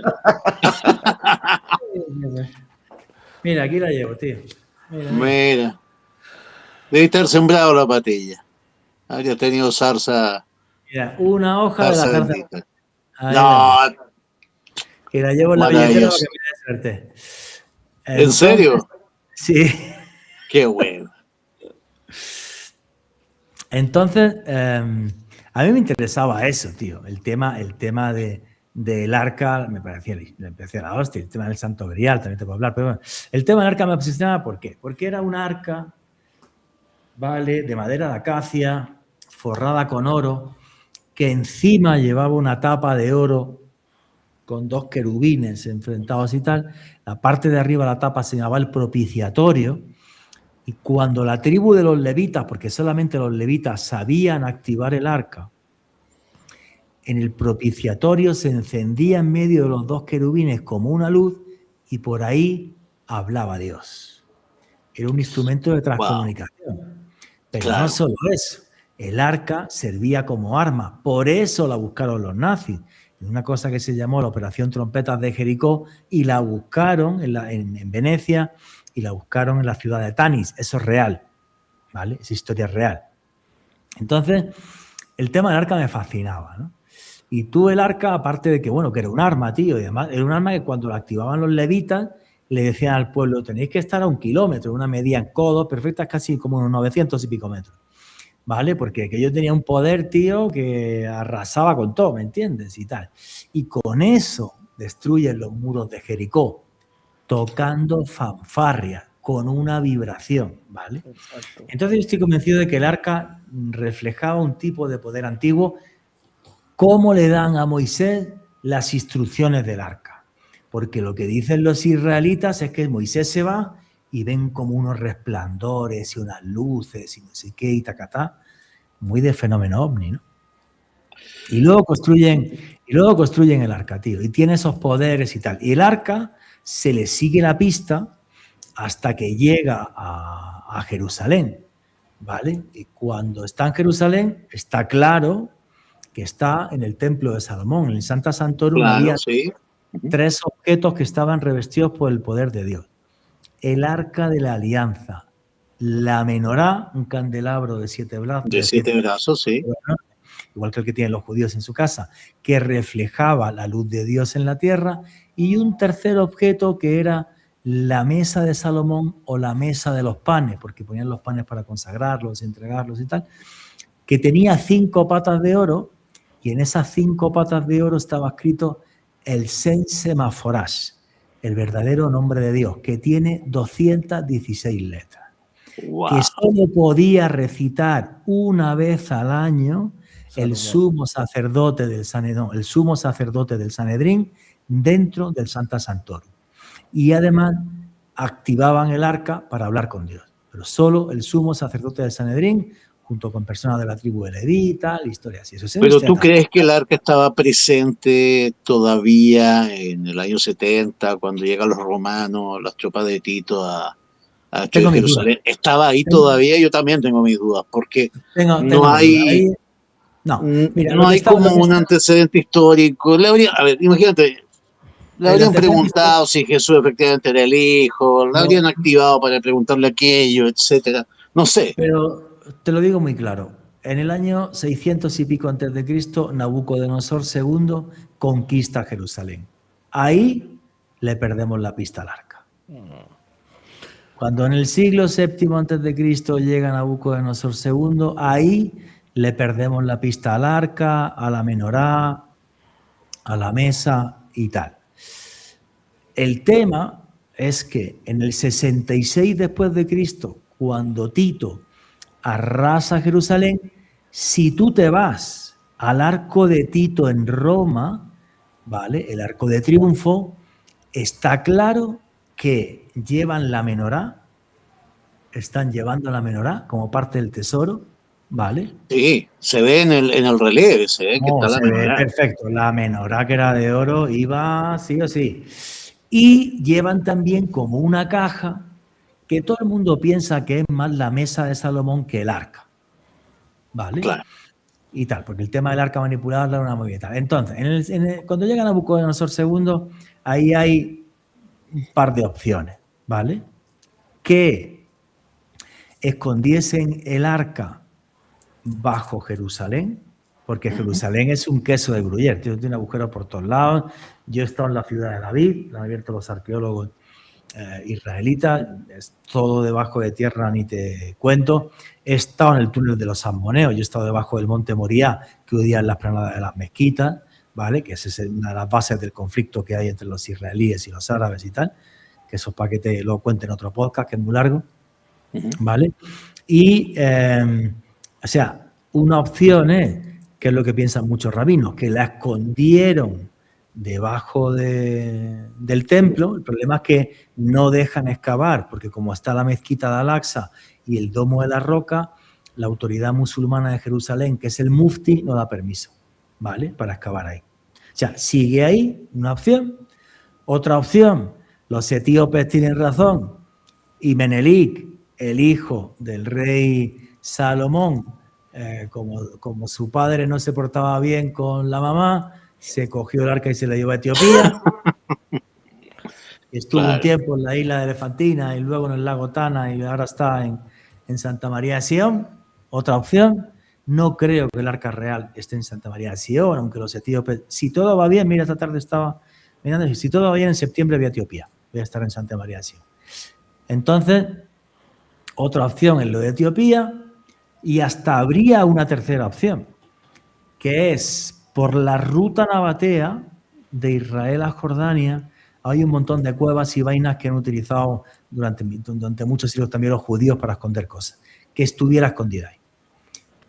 Mira, aquí la llevo, tío. Mira, mira. Mira, debe estar sembrado la patilla. Habría tenido zarza Una hoja de la zarza. bendita. Ahí No, la, que la llevo en la billetera para que me dé suerte. ¿en serio? Sí. Qué bueno. Entonces, a mí me interesaba eso, tío. El tema del arca me parecía la hostia. El tema del Santo Grial también te puedo hablar. Pero bueno, el tema del arca me obsesionaba, ¿por qué? Porque era un arca, ¿vale? De madera de acacia, forrada con oro, que encima llevaba una tapa de oro con 2 querubines enfrentados y tal. La parte de arriba de la tapa se llamaba el propiciatorio. Y cuando la tribu de los levitas, porque solamente los levitas sabían activar el arca, en el propiciatorio se encendía en medio de los 2 querubines como una luz y por ahí hablaba Dios. Era un instrumento de transcomunicación. Wow. Pero claro, no solo eso, el arca servía como arma, por eso la buscaron los nazis. Una cosa que se llamó la Operación Trompetas de Jericó y la buscaron en Venecia y la buscaron en la ciudad de Tanis. Eso es real, ¿vale? Esa historia es real. Entonces, el tema del arca me fascinaba, ¿no? Y tú el arca, aparte de que, bueno, que era un arma, tío, y además era un arma que cuando la activaban los levitas, le decían al pueblo, tenéis que estar a 1 kilómetro, una medida en codos perfectas, casi como unos 900 y pico metros, ¿vale? Porque yo tenía un poder, tío, que arrasaba con todo, ¿me entiendes? Y tal. Y con eso destruyen los muros de Jericó, tocando fanfarria, con una vibración, ¿vale? Exacto. Entonces yo estoy convencido de que el arca reflejaba un tipo de poder antiguo. ¿Cómo le dan a Moisés las instrucciones del arca? Porque lo que dicen los israelitas es que Moisés se va y ven como unos resplandores y unas luces y no sé qué y tacatá, muy de fenómeno ovni, ¿no? Y luego construyen el arca, tío, y tiene esos poderes y tal. Y el arca se le sigue la pista hasta que llega a Jerusalén, ¿vale? Y cuando está en Jerusalén está claro que está en el templo de Salomón, en el Santa Santorum, claro, había sí. 3 objetos que estaban revestidos por el poder de Dios. El arca de la alianza, la menorá, un candelabro de 7 brazos. De 7 brazos, sí. Igual que el que tienen los judíos en su casa, que reflejaba la luz de Dios en la tierra, y un tercer objeto que era la mesa de Salomón o la mesa de los panes, porque ponían los panes para consagrarlos, entregarlos y tal, que tenía 5 patas de oro, y en esas 5 patas de oro estaba escrito el Sensemaforash, el verdadero nombre de Dios, que tiene 216 letras. Wow. Que solo podía recitar una vez al año el sumo sacerdote del Sanedrín dentro del Santa Santorum. y además activaban el arca para hablar con Dios. Pero solo el sumo sacerdote del Sanedrín, junto con personas de la tribu de Leví y tal, historias así. Eso es Pero ¿tú historia. crees que el arca estaba presente todavía en el año 70, cuando llegan los romanos, las tropas de Tito a destruir Tengo mis dudas. Jerusalén? ¿Estaba ahí todavía? Yo también tengo mis dudas, porque Tengo no mis dudas. hay, Ahí, no, mira, no hay como lo que un está, antecedente histórico. A ver, imagínate, le el habrían antecedente histórico. preguntado si Jesús efectivamente era el hijo, le habrían activado para preguntarle aquello, etcétera. No sé. Pero te lo digo muy claro. En el año 600 y pico antes de Cristo, Nabucodonosor II conquista Jerusalén. Ahí le perdemos la pista al arca. Cuando en el siglo VII antes de Cristo llega Nabucodonosor II, ahí le perdemos la pista al arca, a la menorá, a la mesa y tal. El tema es que en el 66 después de Cristo, cuando Tito arrasa Jerusalén, si tú te vas al Arco de Tito en Roma, ¿vale? El Arco de Triunfo, está claro que llevan la menorá, están llevando la menorá como parte del tesoro, ¿vale? Sí, se ve en el relieve, se ve que No, está la se ve menorá. perfecto. La menorá que era de oro iba sí o sí. Y llevan también como una caja que todo el mundo piensa que es más la mesa de Salomón que el arca, ¿vale? Claro. Y tal, porque el tema del arca manipulada era una movida. Entonces, cuando llega Nabucodonosor II, ahí hay un par de opciones, ¿vale? Que escondiesen el arca bajo Jerusalén, porque Jerusalén es un queso de Gruyère, tiene agujeros por todos lados. Yo he estado en la ciudad de David, lo han abierto los arqueólogos israelitas, es todo debajo de tierra, ni te cuento. He estado en el túnel de los Salmoneos, yo he estado debajo del monte Moriah, que hoy día es la explanada de las mezquitas, ¿vale? Que esa es una de las bases del conflicto que hay entre los israelíes y los árabes y tal, que eso es para que te lo cuente en otro podcast, que es muy largo, ¿vale? Y, o sea, una opción es, que es lo que piensan muchos rabinos, que la escondieron debajo del templo. El problema es que no dejan excavar, porque como está la mezquita de Al-Aqsa y el domo de la roca, la autoridad musulmana de Jerusalén, que es el mufti, no da permiso, ¿vale? Para excavar ahí. O sea, sigue ahí una opción. Otra opción, los etíopes tienen razón y Menelik, el hijo del rey Salomón, como su padre no se portaba bien con la mamá, se cogió el arca y se la llevó a Etiopía. Estuvo un tiempo en la isla de Elefantina y luego en el lago Tana y ahora está en Santa María de Sion. Otra opción, no creo que el arca real esté en Santa María de Sion, aunque los etíopes, si todo va bien, mira, esta tarde estaba mirando, si todo va bien en septiembre voy a Etiopía, voy a estar en Santa María de Sion. Entonces, otra opción es lo de Etiopía y hasta habría una tercera opción, que es por la ruta nabatea de Israel a Jordania. Hay un montón de cuevas y vainas que han utilizado durante muchos siglos también los judíos para esconder cosas, que estuviera escondida ahí.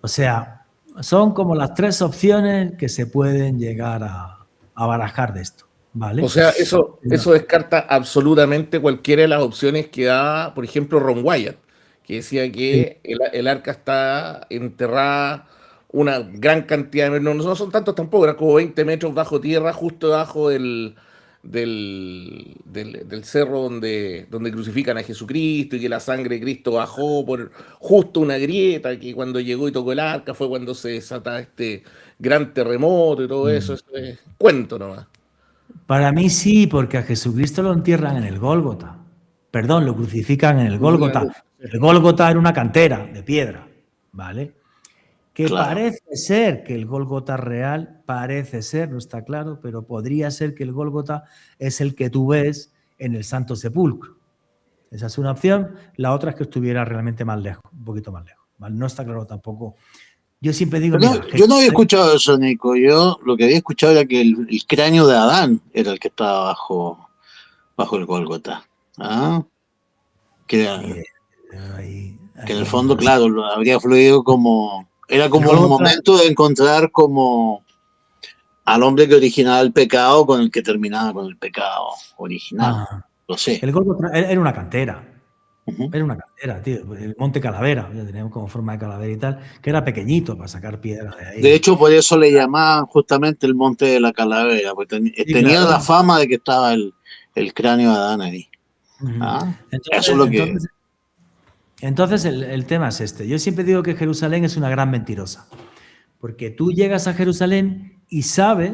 O sea, son como las tres opciones que se pueden llegar a barajar de esto, ¿vale? O sea, eso descarta absolutamente cualquiera de las opciones que da, por ejemplo, Ron Wyatt, que decía que el arca está enterrada una gran cantidad, no son tantos tampoco, eran como 20 metros bajo tierra, justo debajo del cerro donde crucifican a Jesucristo, y que la sangre de Cristo bajó por justo una grieta, que cuando llegó y tocó el arca fue cuando se desata este gran terremoto y todo eso. Eso es cuento nomás. Para mí sí, porque a Jesucristo lo entierran en el Gólgota. Perdón, lo crucifican en el Gólgota. El Gólgota era una cantera de piedra, ¿vale? Que parece ser que el Gólgota real, parece ser, no está claro, pero podría ser que el Gólgota es el que tú ves en el Santo Sepulcro. Esa es una opción. La otra es que estuviera realmente más lejos, un poquito más lejos, ¿vale? No está claro tampoco. Yo siempre digo, mira, yo no había escuchado eso, Nico. Yo lo que había escuchado era que el cráneo de Adán era el que estaba bajo el Gólgota. ¿Ah? Que en el fondo, claro, habría fluido como... Era como el momento de encontrar como al hombre que originaba el pecado con el que terminaba con el pecado original. lo sé. El Gólgota era una cantera. Ujú. Era una cantera, tío. El Monte Calavera, ya teníamos como forma de calavera y tal, que era pequeñito para sacar piedras de De ahí. hecho, por eso le llamaban justamente el Monte de la Calavera, porque Sí, tenía la claro. fama de que estaba el cráneo de Adán ahí. Ujú. ¿Ah? Eso es Entonces, lo que... entonces, entonces el tema es este. Yo siempre digo que Jerusalén es una gran mentirosa, porque tú llegas a Jerusalén y sabes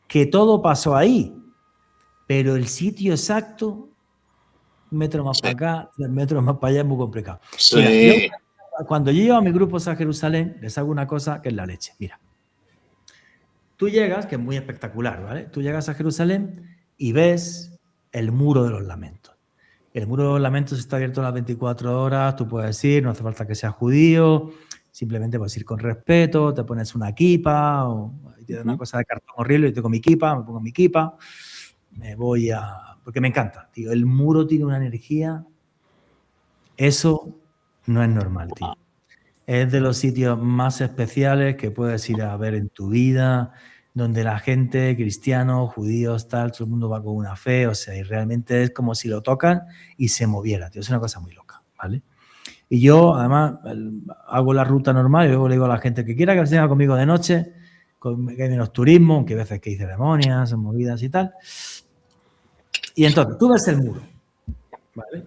que todo pasó ahí, pero el sitio exacto, un metro más Sí, para acá, 3 metros más para allá, es muy complicado. Mira, yo sí, cuando yo llevo a mis grupos a Jerusalén, les hago una cosa que es la leche. Mira, tú llegas, que es muy espectacular, ¿vale? Tú llegas a Jerusalén y ves el muro de los lamentos. El muro de los lamentos está abierto las 24 horas, tú puedes ir, no hace falta que seas judío, simplemente puedes ir con respeto, te pones una kipa o te da una cosa de cartón horrible, yo tengo mi kipa, me pongo mi kipa, me voy a... porque me encanta, tío, el muro tiene una energía, eso no es normal, tío. Es de los sitios más especiales que puedes ir a ver en tu vida, donde la gente, cristianos, judíos, tal, todo el mundo va con una fe, o sea, y realmente es como si lo tocan y se moviera, tío, es una cosa muy loca, ¿vale? Y yo, además, hago la ruta normal y luego le digo a la gente que quiera que venga conmigo de noche, que hay menos turismo, aunque hay veces que hay ceremonias, movidas y tal. Y entonces, tú ves el muro, ¿vale?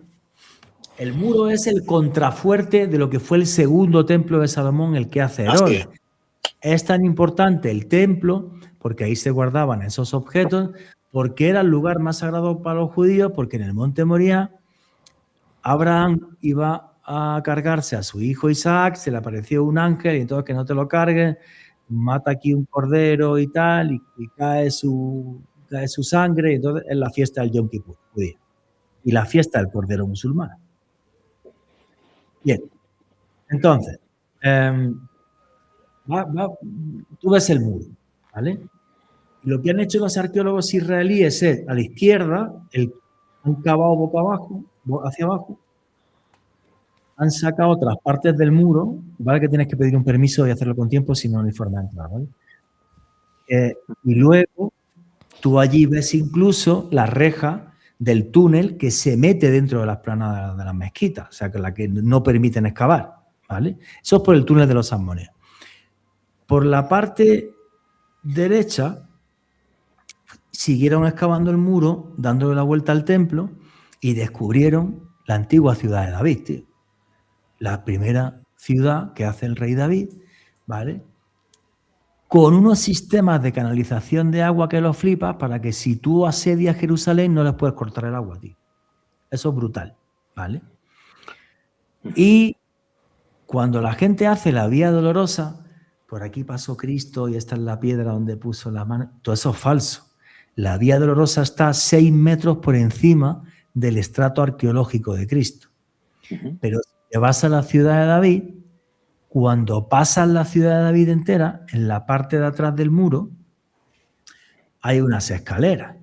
El muro es el contrafuerte de lo que fue el segundo templo de Salomón, el que hace así es. Herodes. Es tan importante el templo porque ahí se guardaban esos objetos, porque era el lugar más sagrado para los judíos, porque en el monte Moría Abraham iba a cargarse a su hijo Isaac, se le apareció un ángel y entonces que no te lo cargues, mata aquí un cordero y tal, y cae su sangre, y entonces es la fiesta del Yom Kippur judía y la fiesta del cordero musulmán. Bien, entonces, tú ves el muro, ¿vale? Y lo que han hecho los arqueólogos israelíes es, a la izquierda, han cavado boca abajo, hacia abajo, han sacado otras partes del muro, ¿vale? Que tienes que pedir un permiso y hacerlo con tiempo, si no, no hay forma de entrar, ¿vale? Y luego tú allí ves incluso la reja del túnel que se mete dentro de las planadas de las mezquitas, o sea, que la que no permiten excavar, ¿vale? Eso es por el túnel de los salmones. Por la parte derecha siguieron excavando el muro, dándole la vuelta al templo y descubrieron la antigua ciudad de David, tío. La primera ciudad que hace el rey David, ¿vale? Con unos sistemas de canalización de agua que los flipas para que si tú asedias Jerusalén no les puedes cortar el agua, tío. Eso es brutal, ¿vale? Y cuando la gente hace la Vía Dolorosa, por aquí pasó Cristo y esta es la piedra donde puso la mano, todo eso es falso. La Vía Dolorosa está 6 metros por encima del estrato arqueológico de Cristo. Pero si te vas a la ciudad de David, cuando pasas la ciudad de David entera, en la parte de atrás del muro, hay unas escaleras.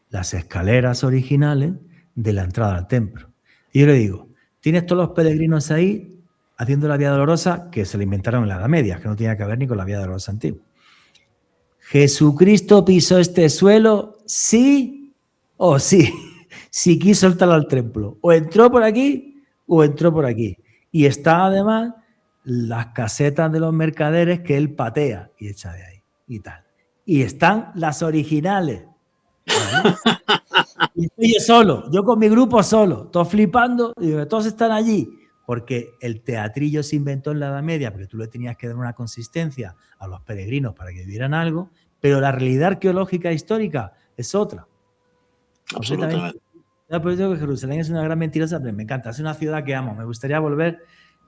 Las escaleras originales de la entrada al templo. Y yo le digo, tienes todos los peregrinos ahí haciendo la Vía Dolorosa, que se la inventaron en la Edad Media, que no tenía que ver ni con la Vía Dolorosa antigua. ¿Jesucristo pisó este suelo? ¿Sí o sí? Si quiso entrar al templo. O entró por aquí o entró por aquí. Y está además las casetas de los mercaderes que él patea y echa de ahí y tal. Y están las originales, ¿vale? Y estoy yo solo, yo con mi grupo solo, todos flipando, y todos están allí, porque el teatrillo se inventó en la Edad Media, porque tú le tenías que dar una consistencia a los peregrinos para que vieran algo, pero la realidad arqueológica e histórica es otra. Absolutamente. Por eso digo que Jerusalén es una gran mentirosa, pero me encanta, es una ciudad que amo, me gustaría volver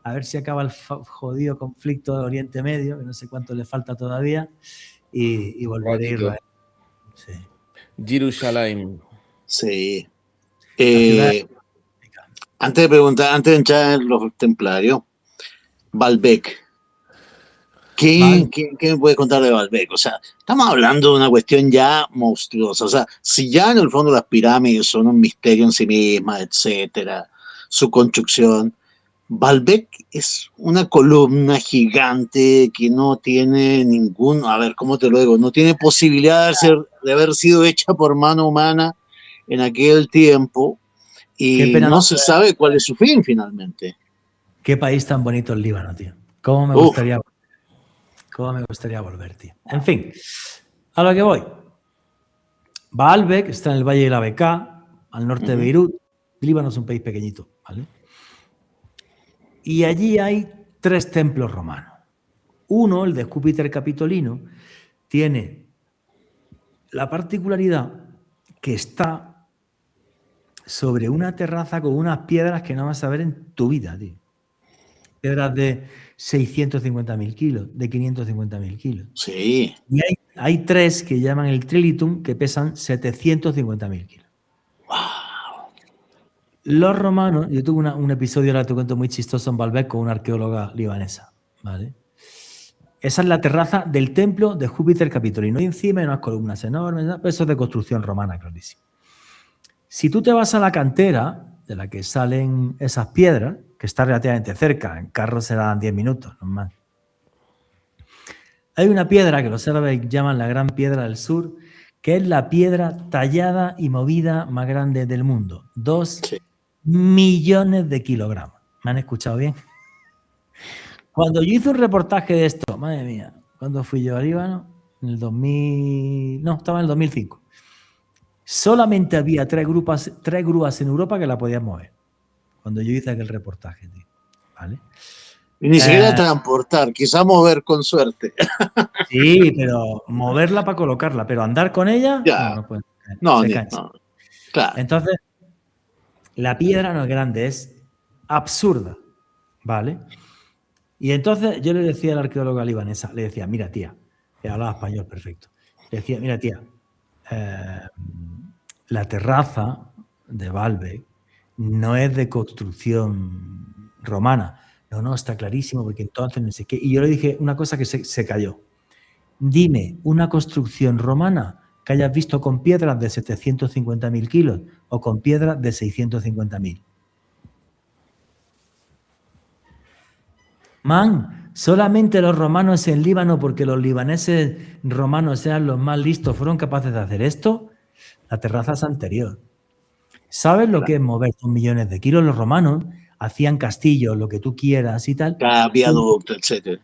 a ver si acaba el jodido conflicto de Oriente Medio, que no sé cuánto le falta todavía, y volveré a Israel. Sí. Jerusalén. Sí. ciudad Antes de preguntar, antes de entrar en los templarios, Baalbek. ¿Qué me puedes contar de Baalbek? O sea, estamos hablando de una cuestión ya monstruosa. O sea, si ya en el fondo las pirámides son un misterio en sí mismas, etcétera, su construcción, Baalbek es una columna gigante que no tiene ningún, a ver, ¿cómo te lo digo? No tiene posibilidad de haber sido hecha por mano humana en aquel tiempo. Qué y pena no no se poder- sabe cuál es su fin finalmente. Qué país tan bonito el Líbano, tío. Uf, Cómo me gustaría volver, tío. En fin, a lo que voy. Baalbek está en el Valle de la Bekaa, al norte de ujú, Beirut. Líbano es un país pequeñito, ¿vale? Y allí hay 3 templos romanos. Uno, el de Júpiter Capitolino, tiene la particularidad que está sobre una terraza con unas piedras que no vas a ver en tu vida, tío. Piedras de 650.000 kilos, de 550.000 kilos. sí. Y hay 3 que llaman el Trilitum que pesan 750.000 kilos. Wow. Los romanos, yo tuve un episodio, ahora te cuento, muy chistoso en Baalbek con una arqueóloga libanesa, ¿vale? Esa es la terraza del templo de Júpiter Capitolino. Y encima hay unas columnas enormes, ¿no? Pero eso es de construcción romana, clarísimo. Si tú te vas a la cantera de la que salen esas piedras, que está relativamente cerca, en carro serán 10 minutos, normal. Hay una piedra que los árabes llaman la Gran Piedra del Sur, que es la piedra tallada y movida más grande del mundo. 2 Sí. millones de kilogramos. ¿Me han escuchado bien? Cuando yo hice un reportaje de esto, madre mía, ¿cuándo fui yo a Líbano? En el 2000... No, estaba en el 2005. Solamente había 3 grúas en Europa que la podían mover. Cuando yo hice aquel reportaje, tío. ¿Vale? Y ni siquiera transportar, quizá mover con suerte. Sí, pero moverla para colocarla, pero andar con ella, no, Ya, no pueden. no, Se cansa. no, claro. Entonces, la piedra no es grande, es absurda, ¿vale? Y entonces yo le decía a la arqueóloga libanesa, le decía, mira, tía, que hablaba español perfecto, le decía, mira, tía, eh, la terraza de Baalbek no es de construcción romana. No, no, está clarísimo, porque entonces no sé qué. Y yo le dije una cosa que se cayó. Dime una construcción romana que hayas visto con piedras de 750.000 kilos o con piedras de 650.000. Man, solamente los romanos en Líbano, porque los libaneses romanos eran los más listos, fueron capaces de hacer esto. La terraza es anterior. ¿Sabes lo que es mover 2 millones de kilos? Los romanos hacían castillos, lo que tú quieras y tal, Cada viaducto, etcétera.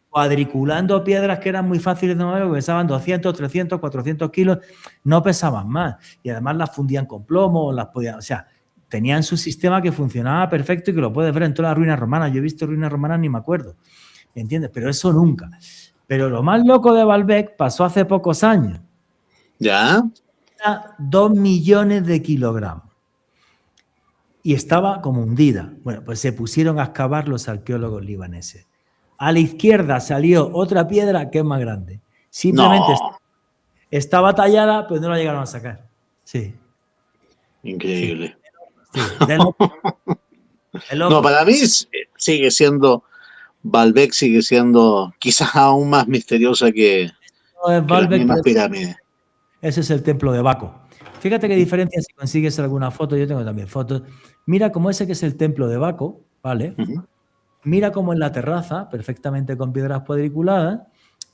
cuadriculando piedras que eran muy fáciles de mover, porque pesaban 200, 300, 400 kilos, no pesaban más. Y además las fundían con plomo, las podían, o sea, tenían su sistema que funcionaba perfecto y que lo puedes ver en todas las ruinas romanas. Yo he visto ruinas romanas, ni me acuerdo, ¿entiendes? Pero eso nunca. Pero lo más loco de Baalbek pasó hace pocos años. ¿Ya? 2 millones de kilogramos. Y estaba como hundida. Bueno, pues se pusieron a excavar los arqueólogos libaneses. A la izquierda salió otra piedra que es más grande. Simplemente No, estaba tallada, pero no la llegaron a sacar. Sí, increíble. sí. De loco. De No, loco. para mí sigue siendo, Baalbek sigue siendo quizás aún más misteriosa No es que las Baalbek, mismas pero pirámides. ese es el templo de Baco. Fíjate qué diferencia si consigues alguna foto. Yo tengo también fotos. Mira cómo ese que es el templo de Baco, ¿vale? Ujú. Mira cómo en la terraza, perfectamente con piedras cuadriculadas,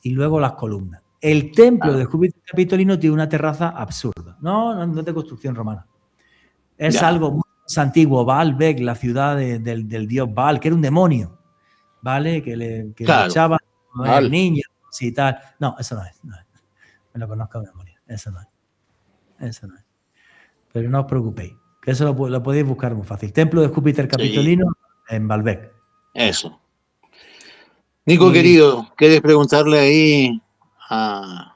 y luego las columnas. El templo de Júpiter Capitolino tiene una terraza absurda. No es de construcción romana. Es Ya, algo muy más antiguo. Baalbek, la ciudad del dios Baal, que era un demonio, ¿vale? Que le claro. echaba a los Al. niños y tal. No, eso no es. Me lo conozco de memoria. Eso no es. Pero no os preocupéis, que eso lo podéis buscar muy fácil. Templo de Júpiter Sí, Capitolino en Baalbek. Ya. eso. Nico, Y querido, ¿quieres preguntarle ahí a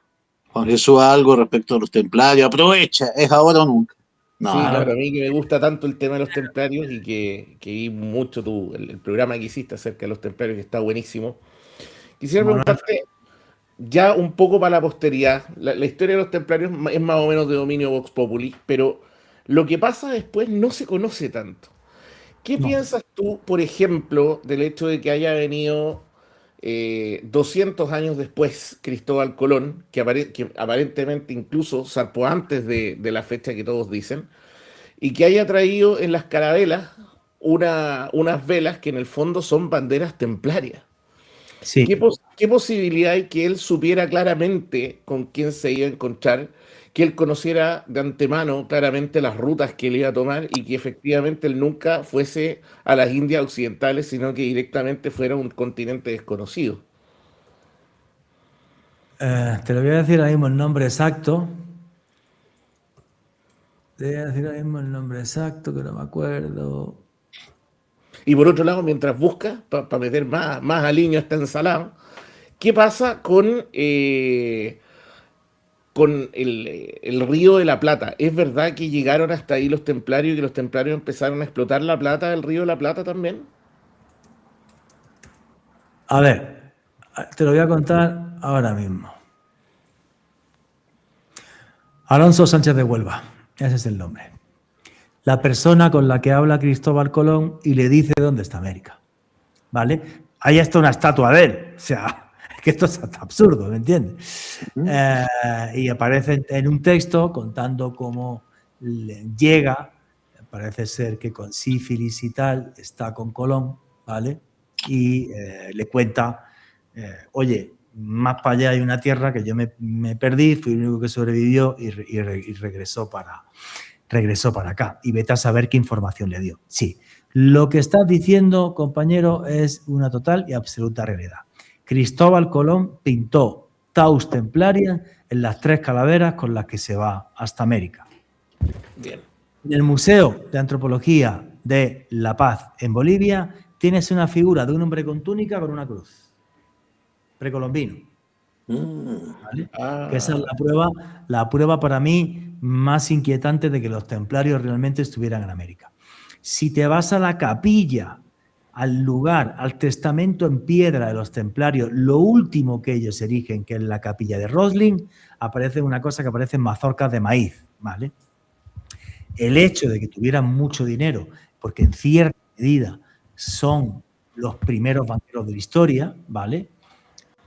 Juan Jesús algo respecto a los templarios? Aprovecha, es ahora o nunca. Sí, No, claro, a mí que me gusta tanto el tema de los templarios y que vi mucho el programa que hiciste acerca de los templarios, que está buenísimo. Quisiera como no, preguntarte, ya un poco para la posteridad, la historia de los templarios es más o menos de dominio Vox Populi, pero lo que pasa después no se conoce tanto. ¿Qué no. piensas tú, por ejemplo, del hecho de que haya venido 200 años después Cristóbal Colón, que aparentemente incluso zarpó antes de la fecha que todos dicen, y que haya traído en las carabelas unas velas que en el fondo son banderas templarias? Sí. ¿Qué posibilidad hay que él supiera claramente con quién se iba a encontrar? que él conociera de antemano claramente las rutas que él iba a tomar y que efectivamente él nunca fuese a las Indias Occidentales, sino que directamente fuera a un continente desconocido. Te lo voy a decir ahora mismo el nombre exacto. Te voy a decir ahora mismo el nombre exacto, que no me acuerdo. Y por otro lado, mientras busca, para meter más aliño a esta ensalada, ¿qué pasa con el Río de la Plata? ¿Es verdad que llegaron hasta ahí los templarios y que los templarios empezaron a explotar la plata del Río de la Plata también? A ver, te lo voy a contar ahora mismo. Alonso Sánchez de Huelva, ese es el nombre. La persona con la que habla Cristóbal Colón y le dice dónde está América. ¿Vale? Ahí está una estatua de él. O sea, es que esto es hasta absurdo, ¿me entiendes? Y aparece en un texto contando cómo llega, parece ser que con sífilis y tal, está con Colón, ¿vale? Y le cuenta, oye, más para allá hay una tierra que yo me perdí, fui el único que sobrevivió y regresó para acá. Y vete a saber qué información le dio. Sí, lo que estás diciendo, compañero, es una total y absoluta realidad. Cristóbal Colón pintó Taus Templaria en las 3 calaveras con las que se va hasta América. Bien. En el Museo de Antropología de La Paz, en Bolivia, tienes una figura de un hombre con túnica con una cruz. Precolombino. ¿Vale? Que esa es la prueba para mí más inquietante de que los templarios realmente estuvieran en América. Si te vas a la capilla, al lugar, al testamento en piedra de los templarios, lo último que ellos erigen, que es la capilla de Rosling, aparece una cosa que aparecen mazorcas de maíz, ¿vale? El hecho de que tuvieran mucho dinero, porque en cierta medida son los primeros banqueros de la historia, ¿vale?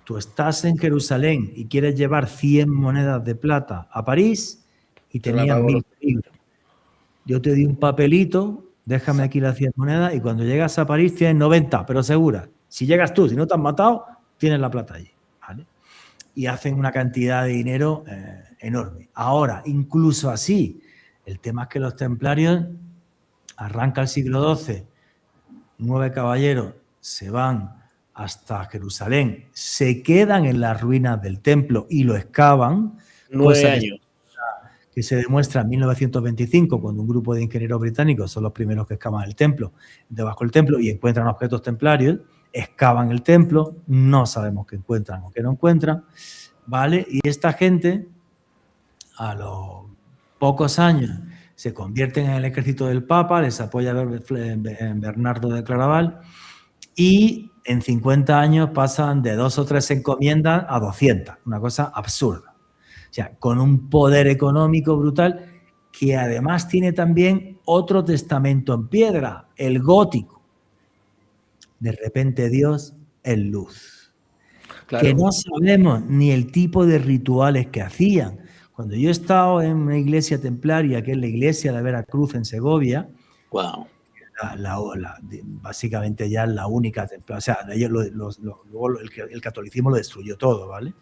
Tú estás en Jerusalén y quieres llevar 100 monedas de plata a París y tenías 1000 libros. Yo te di un papelito, déjame aquí las 100 monedas y cuando llegas a París tienes 90, pero segura. Si llegas tú, si no te han matado, tienes la plata allí, ¿vale? Y hacen una cantidad de dinero enorme. Ahora, incluso así, el tema es que los templarios arranca el siglo XII, 9 caballeros se van hasta Jerusalén, se quedan en las ruinas del templo y lo excavan. 9 años. Que se demuestra en 1925, cuando un grupo de ingenieros británicos son los primeros que excavan el templo, debajo del templo, y encuentran objetos templarios, excavan el templo, no sabemos qué encuentran o qué no encuentran, ¿vale? Y esta gente, a los pocos años, se convierten en el ejército del Papa, les apoya Bernardo de Claraval, y en 50 años pasan de 2 o 3 encomiendas a 200, una cosa absurda. O sea, con un poder económico brutal que además tiene también otro testamento en piedra, el gótico. De repente Dios es luz. Claro. Que no sabemos ni el tipo de rituales que hacían. Cuando yo he estado en una iglesia templaria, que es la iglesia de Veracruz en Segovia, wow. Básicamente ya es la única templaria. O sea, luego el catolicismo lo destruyó todo, ¿vale?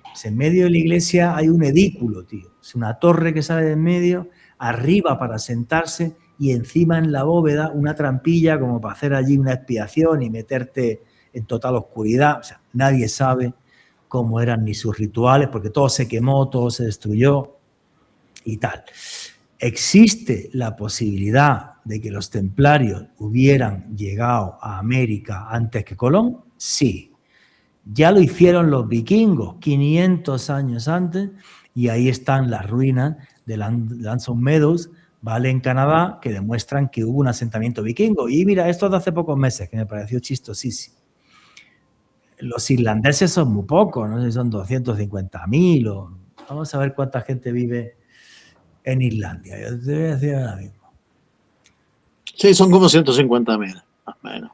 Pues en medio de la iglesia hay un edículo, tío. Es una torre que sale de en medio, arriba para sentarse y encima en la bóveda una trampilla como para hacer allí una expiación y meterte en total oscuridad. O sea, nadie sabe cómo eran ni sus rituales porque todo se quemó, todo se destruyó y tal. ¿Existe la posibilidad de que los templarios hubieran llegado a América antes que Colón? Sí. Ya lo hicieron los vikingos 500 años antes y ahí están las ruinas de L'Anson Meadows, ¿vale? En Canadá, que demuestran que hubo un asentamiento vikingo. Y mira, esto de hace pocos meses, que me pareció chistosísimo. Los irlandeses son muy pocos, no sé si son 250.000 o... Vamos a ver cuánta gente vive en Islandia. Yo te voy a decir ahora mismo. Sí, son como 150.000, más o menos.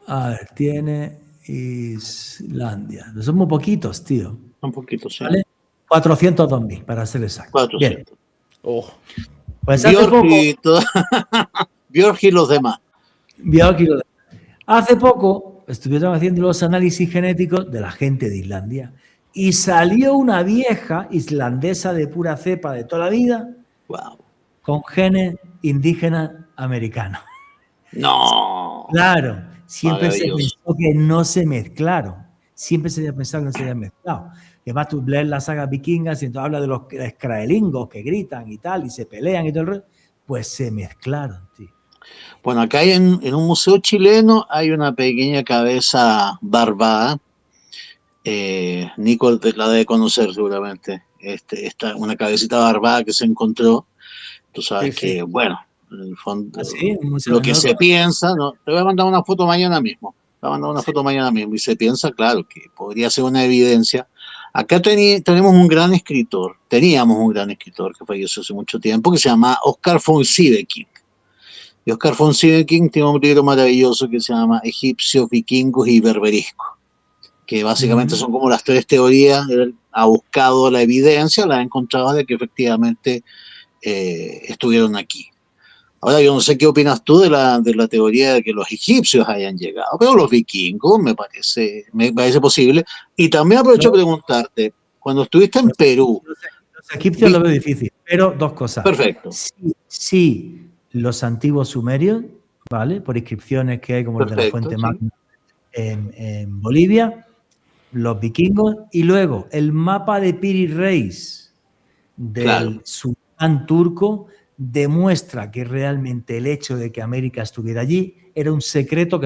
A ver, tiene Islandia. Son muy poquitos, tío. Un poquito, sí. ¿Vale? 402.000, para ser exacto. 400. Bien. Oh. Pues hace poco... Björk y los demás. Hace poco estuvieron haciendo los análisis genéticos de la gente de Islandia y salió una vieja islandesa de pura cepa de toda la vida Wow. con genes indígenas americanos. No. Claro, siempre se Maravilloso. pensó que no se mezclaron. Siempre se había pensado que no se habían mezclado. Y además tú lees la saga vikingas y entonces habla de los escraelingos que gritan y tal, y se pelean y todo el resto. Pues se mezclaron, tío. Bueno, acá hay en un museo chileno hay una pequeña cabeza barbada. Nico la debe conocer seguramente. Una cabecita barbada que se encontró. Tú sabes Sí, sí. que, bueno, en el fondo, Así, un museo lo que no lo se conozco. piensa, ¿no? Te voy a mandar una foto mañana mismo. Te voy a mandar una foto mañana mismo. Y se piensa, claro, que podría ser una evidencia. Acá tenemos un gran escritor, teníamos un gran escritor que falleció hace mucho tiempo, que se llama Oscar von Sieveking. Y Oscar von Sieveking tiene un libro maravilloso que se llama Egipcios, Vikingos y Berberiscos, que básicamente son como las tres teorías. Él ha buscado la evidencia, la ha encontrado de que efectivamente estuvieron aquí. Ahora, yo no sé qué opinas tú de la teoría de que los egipcios hayan llegado, pero los vikingos me parece posible. Y también aprovecho a preguntarte, cuando estuviste en Perú, Los egipcios lo veo difícil, pero dos cosas. perfecto. Sí, los antiguos sumerios, ¿vale? Por inscripciones que hay, como el de la Fuente Sí. Magna en Bolivia, los vikingos, y luego el mapa de Piri Reis del sultán turco demuestra que realmente el hecho de que América estuviera allí era un secreto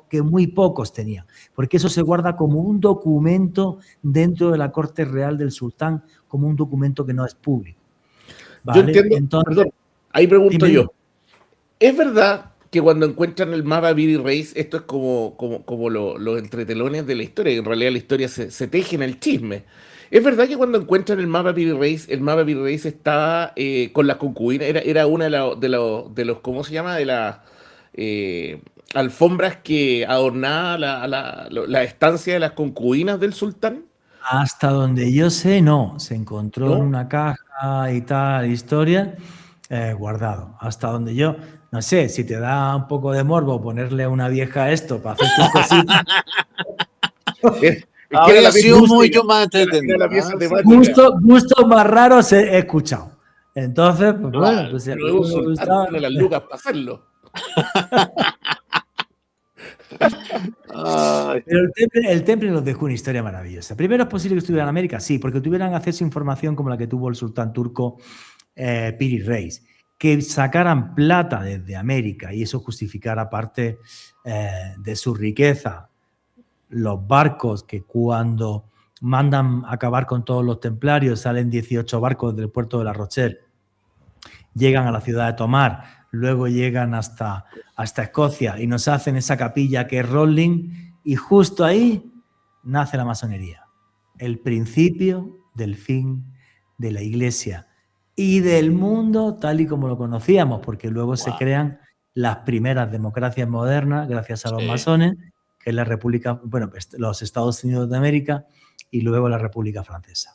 que muy pocos tenían, porque eso se guarda como un documento dentro de la corte real del sultán, como un documento que no es público. ¿Vale? Yo entiendo, entonces, perdón, ahí pregunto dime. yo, ¿es verdad que cuando encuentran el mapa Billy Reis, esto es como los entretelones de la historia, que en realidad la historia se teje en el chisme? ¿Es verdad que cuando encuentran el mapa Billy Reis estaba con las concubinas, era una de los, ¿cómo se llama? De las alfombras que adornaba la estancia de las concubinas del sultán? Hasta donde yo sé, no. Se encontró en ¿No? una caja y tal, historia, guardado. Hasta donde yo, no sé, si te da un poco de morbo ponerle a una vieja a esto para hacer tus cositas, Es que era habría la pieza sido temática, mucho más era entretenido. la pieza Sí. temática. gustos más raros he escuchado. Entonces, pues bueno, Claro. pues si a Pero es un alguno le sultán, gustaba. tiene las lucas para hacerlo. Ay, Pero el temple nos dejó una historia maravillosa. Primero, es posible que estuviera en América, sí, porque tuvieran acceso a información como la que tuvo el sultán turco Piri Reis, que sacaran plata desde América y eso justificara parte de su riqueza. Los barcos que cuando mandan acabar con todos los templarios, salen 18 barcos del puerto de La Rochelle, llegan a la ciudad de Tomar, luego llegan hasta Escocia y nos hacen esa capilla que es Rolling, y justo ahí nace la masonería, el principio del fin de la Iglesia y del mundo tal y como lo conocíamos, porque luego se wow. crean las primeras democracias modernas gracias a los masones, que es la República, bueno, los Estados Unidos de América y luego la República Francesa.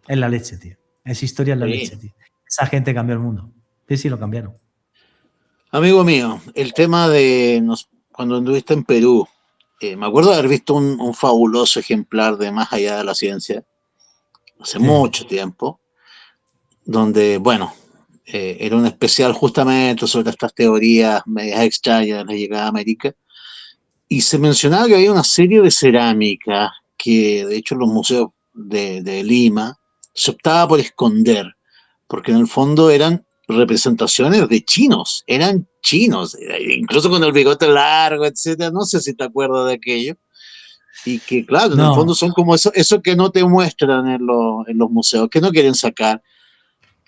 Es la leche, tío. Es historia, es la leche, tío. Esa gente cambió el mundo. Sí, lo cambiaron. Amigo mío, el tema de cuando anduviste en Perú, me acuerdo de haber visto un fabuloso ejemplar de Más allá de la ciencia, hace mucho tiempo, donde, bueno, era un especial justamente sobre estas teorías medias extrañas de la llegada a América, y se mencionaba que había una serie de cerámica que, de hecho, en los museos de Lima se optaba por esconder, porque en el fondo eran representaciones de chinos, eran chinos, incluso con el bigote largo, etcétera. No sé si te acuerdas de aquello. Y que, claro, en el fondo son como eso que no te muestran en los museos, que no quieren sacar.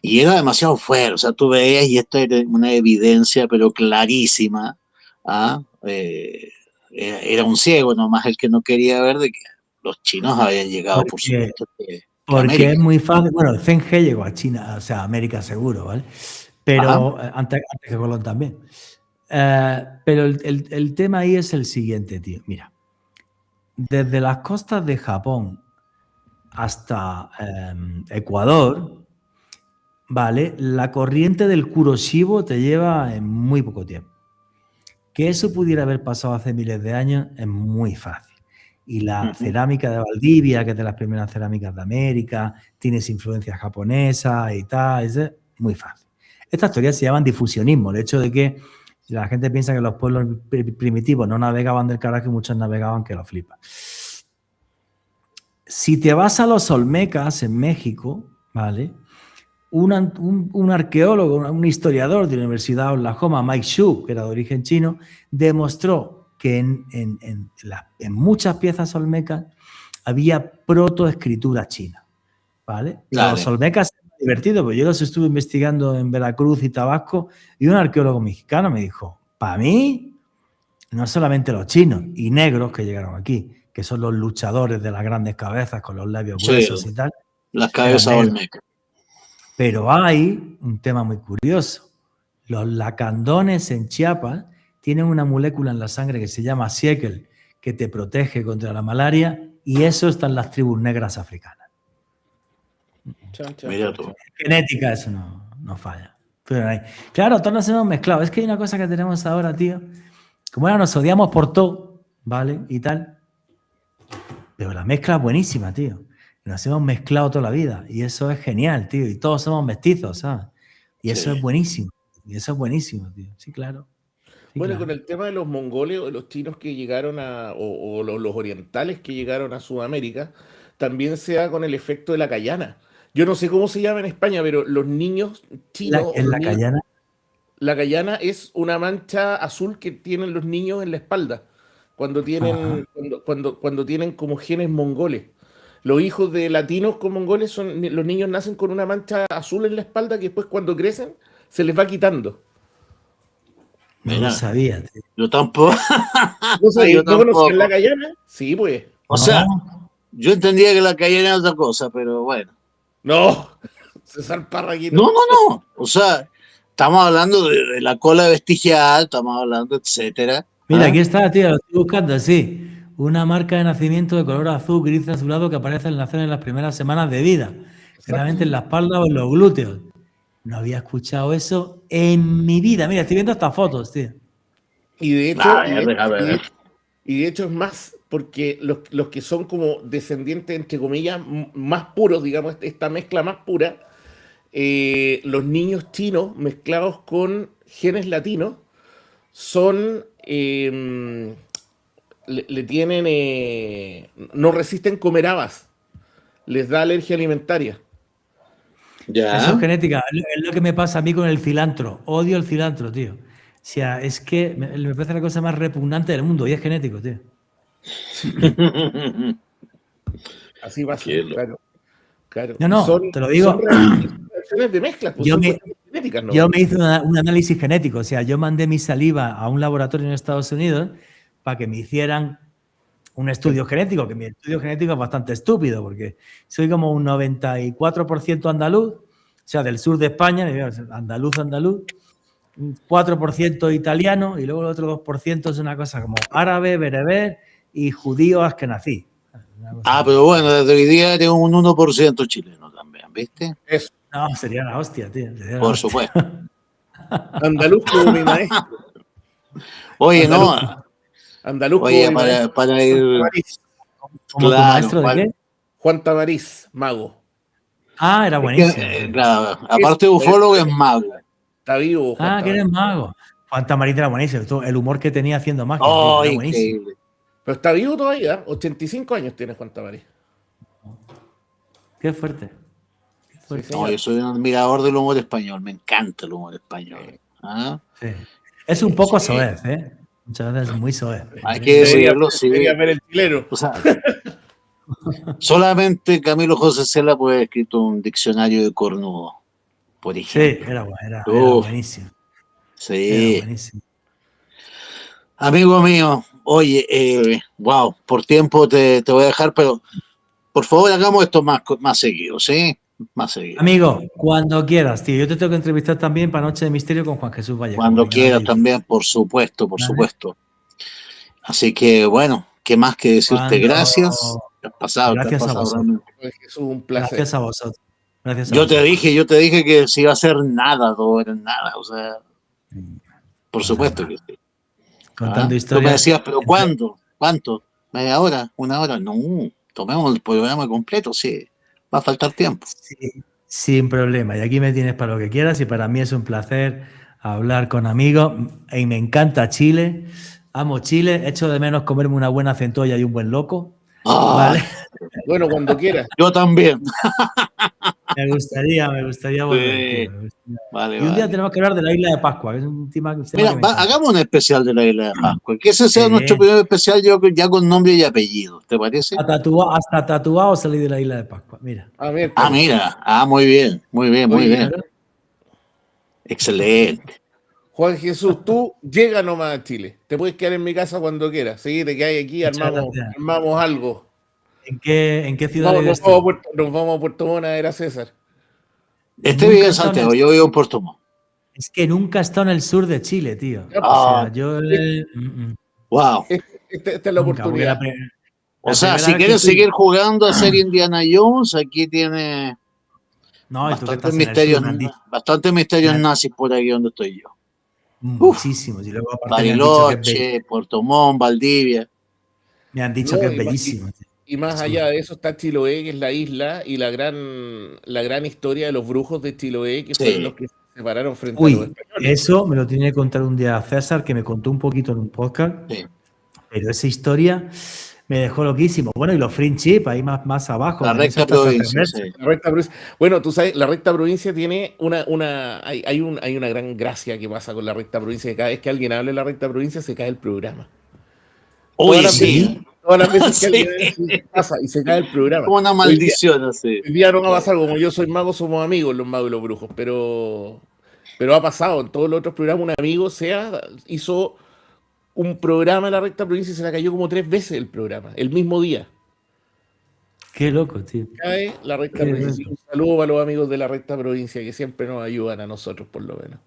Y era demasiado fuerte, o sea, tú veías y esto era una evidencia, pero clarísima. ¿Ah? Era un ciego nomás el que no quería ver de que los chinos habían llegado, por supuesto, que Porque es América. muy fácil. Bueno, Zheng He llegó a China, o sea, a América seguro, ¿vale? Pero antes que Colón también. Pero el tema ahí es el siguiente, tío. Mira, desde las costas de Japón hasta Ecuador, ¿vale? La corriente del Kuroshibo te lleva en muy poco tiempo. Que eso pudiera haber pasado hace miles de años es muy fácil. y la cerámica de Valdivia, que es de las primeras cerámicas de América, tienes influencia japonesa y tal, es muy fácil. Estas teorías se llaman difusionismo, el hecho de que la gente piensa que los pueblos primitivos no navegaban del carajo y muchos navegaban que lo flipa. Si te vas a los Olmecas en México, ¿vale? Un arqueólogo, un historiador de la Universidad de Oklahoma, Mike Xu, que era de origen chino, demostró que en muchas piezas olmecas había protoescritura china, ¿vale? Claro. Los olmecas eran divertidos, porque yo los estuve investigando en Veracruz y Tabasco, y un arqueólogo mexicano me dijo, para mí, no solamente los chinos y negros que llegaron aquí, que son los luchadores de las grandes cabezas con los labios gruesos y tal. Las cabezas olmecas. Pero hay un tema muy curioso. Los lacandones en Chiapas tienen una molécula en la sangre que se llama siekel, que te protege contra la malaria, y eso está en las tribus negras africanas. Mira tú. Genética, eso no falla. Pero claro, todos nos hemos mezclado. Es que hay una cosa que tenemos ahora, tío. Como ahora nos odiamos por todo, ¿vale? Y tal. Pero la mezcla es buenísima, tío. Nos hemos mezclado toda la vida. Y eso es genial, tío. Y todos somos mestizos, ¿sabes? Y eso es buenísimo. Y eso es buenísimo, tío. Sí, claro. Sí, bueno, claro. con el tema de los mongoles o los chinos que llegaron o los orientales que llegaron a Sudamérica, también se da con el efecto de la cayana. Yo no sé cómo se llama en España, pero los niños chinos... ¿En la cayana? La cayana es una mancha azul que tienen los niños en la espalda cuando tienen, cuando tienen como genes mongoles. Los hijos de latinos con mongoles los niños nacen con una mancha azul en la espalda que después cuando crecen se les va quitando. No lo sabía, tío. Yo tampoco. ¿No conocían la cayana? Sí, pues. O sea, yo entendía que la cayana era otra cosa, pero bueno. No, César Parraguino. No. O sea, estamos hablando de la cola vestigial, estamos hablando, etcétera. Mira, aquí está, tío, lo estoy buscando, sí. Una marca de nacimiento de color azul, gris azulado que aparece en las primeras semanas de vida. Generalmente en la espalda o en los glúteos. No había escuchado eso en mi vida. Mira, estoy viendo estas fotos, tío. Y de hecho, y de hecho es más, porque los que son como descendientes, entre comillas, más puros, digamos, esta mezcla más pura, los niños chinos mezclados con genes latinos son... le tienen... no resisten comer habas. Les da alergia alimentaria. Ya. Eso es genética. Es lo que me pasa a mí con el cilantro. Odio el cilantro, tío. O sea, es que me parece la cosa más repugnante del mundo y es genético, tío. Así va a ser, claro. No, te lo digo. Son reacciones de mezcla, pues Yo me hice un análisis genético. O sea, yo mandé mi saliva a un laboratorio en Estados Unidos para que me hicieran un estudio genético, que mi estudio genético es bastante estúpido, porque soy como un 94% andaluz, o sea, del sur de España, andaluz, un 4% italiano, y luego el otro 2% es una cosa como árabe, bereber y judío askenazí. Pero bueno, desde hoy día tengo un 1% chileno también, ¿viste? Eso. No, sería la hostia, tío. Por supuesto. Andaluz como mi maestro. Oye, Andaluz Oye, como mi maestro. para ir... ¿Como tu maestro de qué? Juan Tamariz, mago. Era buenísimo. Claro, aparte de ufólogo es mago. Está vivo. Juan Que eres mago. Juan Tamariz era buenísimo. El humor que tenía haciendo magia. Era buenísimo. Increíble. Pero está vivo todavía. 85 años tiene Juan Tamariz. Qué fuerte. Sí, yo soy un admirador del humor español. Me encanta el humor español. Sí. Es un poco soez, ¿eh? Muchas veces muy soez. Hay que decirlo, sí. Debería ver el chileno. O sea, solamente Camilo José Cela puede haber escrito un diccionario de cornudo, por ejemplo. Sí, era buenísimo. Sí. Era buenísimo. Amigo mío, oye, wow, por tiempo te voy a dejar, pero por favor hagamos esto más seguido, ¿sí? Más seguido. Amigo, cuando quieras, tío. Yo te tengo que entrevistar también para Noche de Misterio con Juan Jesús Vallejo. Cuando quieras también, por supuesto, por supuesto. Así que, bueno, ¿qué más que decirte? Gracias. Te has pasado, gracias a vosotros. Es un placer. Gracias a vosotros. Yo te dije que si iba a ser nada, todo era nada, o sea, por supuesto que sí. Contando historias. Tú me decías, pero ¿cuánto? ¿Media hora? ¿Una hora? No, tomemos el programa completo, sí. Va a faltar tiempo. Sí, sin problema. Y aquí me tienes para lo que quieras y para mí es un placer hablar con amigos. Y me encanta Chile. Amo Chile. Echo de menos comerme una buena centolla y un buen loco. Ah, ¿Vale? Bueno, cuando quieras. yo también. Me gustaría volver, Sí, tío. Me gustaría. vale, Y un día vale. tenemos que hablar de la isla de Pascua, que es un tema Mira, que me encanta. hagamos un especial de la isla de Pascua. Que ese sea nuestro Sí. primer especial, yo ya con nombre y apellido. ¿Te parece? Hasta tatuado salí de la isla de Pascua. Mira. Ah, Ah, miércoles. mira. Ah, muy bien, muy bien, muy Oye, bien. Claro. Excelente. Juan Jesús, tú llega nomás a Chile. Te puedes quedar en mi casa cuando quieras. Sí, te quedas aquí, Muchas gracias. armamos algo. En qué ciudad vives tú? Nos vamos a Puerto Montt a ver a César. Este vive Nunca he en estado en el Santiago, yo vivo en Puerto Montt. Es que nunca he estado en el sur de Chile, tío. Ya, O pues, Ah, sea, yo wow. esta es la nunca, porque oportunidad. O la sea, primera si vez que quieres fui. seguir jugando a ser Indiana Jones, aquí tiene No, y tú que estás en el sur, me han dicho bastantes me misterios han- nazis por aquí donde estoy yo. Uf, muchísimos. Y luego aparte Bariloche, Puerto Montt, Valdivia. me han dicho que No, es bellísimo, tío, y el más sur. allá de eso está Chiloé, que es la isla, y la gran historia de los brujos de Chiloé, que fueron los Sí. que se separaron frente a los Uy, españoles. eso me lo tiene que contar un día César, que me contó un poquito en un podcast, Sí. pero esa historia me dejó loquísimo. Bueno, y los friendship, ahí más abajo, La tenéis recta hasta provincia, extraterrestres. sí. La recta provincia. Bueno, tú sabes, la recta provincia tiene hay una gran gracia que pasa con la recta provincia, que cada vez que alguien habla de la recta provincia se cae el programa. Todas Oye, las veces, sí. Sí, todas las veces que Sí. alguien pasa y se cae el programa. Como una Hoy día, maldición, así. hoy día no va a Sí. pasar, como yo soy mago, somos amigos los magos y los brujos, pero ha pasado en todos los otros programas, un amigo hizo un programa en la recta provincia y se la cayó como 3 veces el programa, el mismo día. qué loco, tío. Cae la recta Qué provincia. Así que loco. un saludo a los amigos de la recta provincia que siempre nos ayudan a nosotros, por lo menos.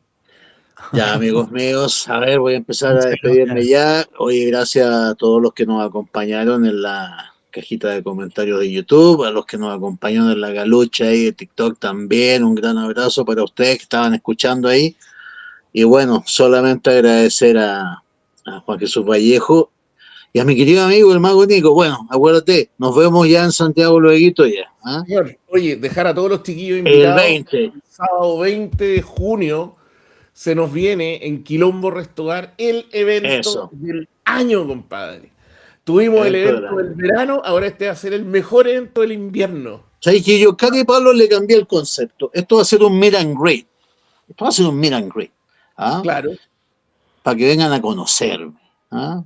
Ya, amigos míos, a ver, voy a empezar a Muchas despedirme gracias. ya. Oye, gracias a todos los que nos acompañaron en la cajita de comentarios de YouTube, a los que nos acompañaron en la galucha ahí de TikTok también. Un gran abrazo para ustedes que estaban escuchando ahí. Y bueno, solamente agradecer a Juan Jesús Vallejo y a mi querido amigo el Mago Nico. Bueno, acuérdate, nos vemos ya en Santiago luego ya. ¿Ah? Señor, oye, dejar a todos los chiquillos El invitados. 20. El sábado 20 de junio se nos viene en Quilombo Restobar el evento Eso, del año, compadre. Tuvimos el evento del evento año. del verano, ahora este va a ser el mejor evento del invierno. ¿Sabes que yo, Cari Pablo, le cambié el concepto? Esto va a ser un meet and greet. Esto va a ser un meet and greet. ¿Ah? Claro. Para que vengan a conocerme. ¿Ah?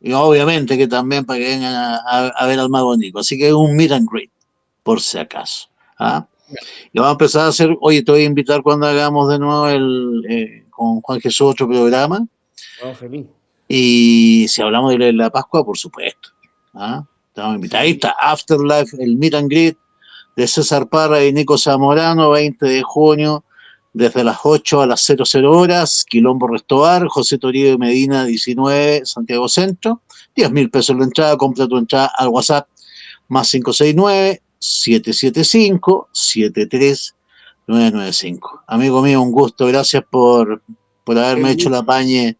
Y obviamente que también para que vengan a ver al Mago Nico. Así que es un meet and greet, por si acaso. ¿Ah? Y vamos a empezar a hacer, oye, te voy a invitar cuando hagamos de nuevo con Juan Jesús otro programa. Vamos, feliz. Y si hablamos de la Pascua, por supuesto. ¿Ah? Te vamos a invitar. Ahí Sí. está, Afterlife, el meet and greet de César Parra y Nico Zamorano, 20 de junio, desde las 8 a las 00 horas, Quilombo Restobar, José Toribio Medina, 19, Santiago Centro, 10.000 pesos la entrada, compra tu entrada al WhatsApp, más 569-775-73995. Amigo mío, un gusto, gracias por haberme El hecho gusto, la pañe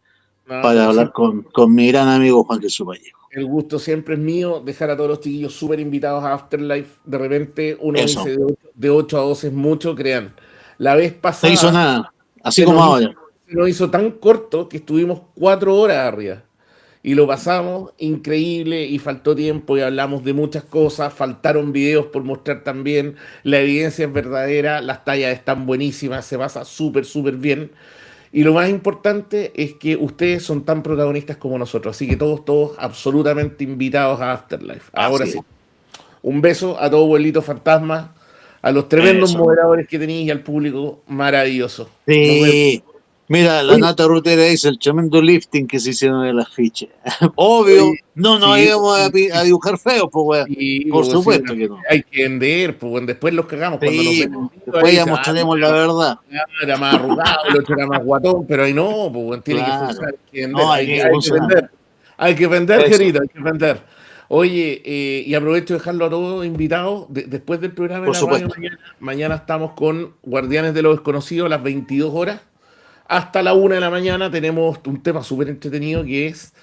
no, para pero hablar siempre, con mi gran amigo Juan Jesús Vallejo. el gusto siempre es mío. Dejar a todos los chiquillos súper invitados a Afterlife. De repente uno Eso, dice de 8 a 12 es mucho, crean. La vez no hizo pasada nada, así se como nos hizo, ahora. se nos hizo tan corto que estuvimos 4 horas arriba. Y lo pasamos increíble y faltó tiempo y hablamos de muchas cosas, faltaron videos por mostrar también, la evidencia es verdadera, las tallas están buenísimas, se pasa súper, súper bien. Y lo más importante es que ustedes son tan protagonistas como nosotros, así que todos absolutamente invitados a Afterlife. Ahora Así sí, es. un beso a todo Vuelito Fantasma, a los tremendos Eso. moderadores que tenéis y al público maravilloso. Nos vemos. Sí. Mira, la Oye, Nata Rutera dice el tremendo lifting que se hicieron en las fichas. oye, Obvio, no nos sí, íbamos a dibujar feos, pues, weón. sí, Por pues, sí, supuesto que no. hay que vender, pues bueno, después los cagamos cuando nos Sí, ven en pues, vivo, después ahí ya dicen, mostraremos la verdad. era más arrugado, el otro era más guatón, pero ahí no, pues bueno, tiene que Claro. funcionar, hay que vender, No, hay que funcionar. hay que vender, Eso, querido, hay que vender. Oye, y aprovecho de dejarlo a todos invitados, después del programa de por la radio supuesto. mañana estamos con Guardianes de los Desconocidos a las 22 horas, hasta la 1 de la mañana tenemos un tema súper entretenido que es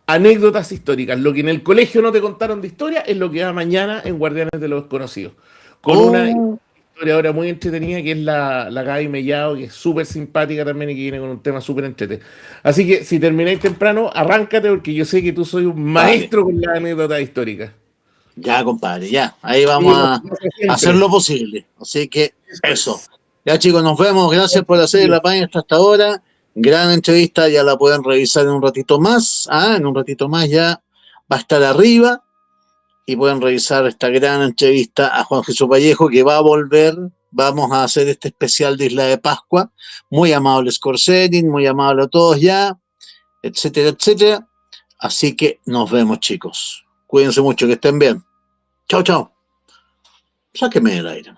anécdotas históricas. Lo que en el colegio no te contaron de historia es lo que va mañana en Guardianes de los Desconocidos. Con una historiadora muy entretenida que es la Gaby Mellado, que es súper simpática también y que viene con un tema súper entretenido. Así que si termináis temprano, arráncate porque yo sé que tú soy un maestro con las anécdotas históricas. Ya, compadre, ya. Ahí vamos a hacer lo posible. Así que eso. Ya, chicos, nos vemos. Gracias por hacer la página hasta ahora. Gran entrevista, ya la pueden revisar en un ratito más. En un ratito más ya va a estar arriba y pueden revisar esta gran entrevista a Juan Jesús Vallejo, que va a volver. Vamos a hacer este especial de Isla de Pascua. Muy amable Scorsese, muy amable a todos ya, etcétera, etcétera. Así que nos vemos, chicos. Cuídense mucho, que estén bien. Chao, chao. Sáqueme del aire.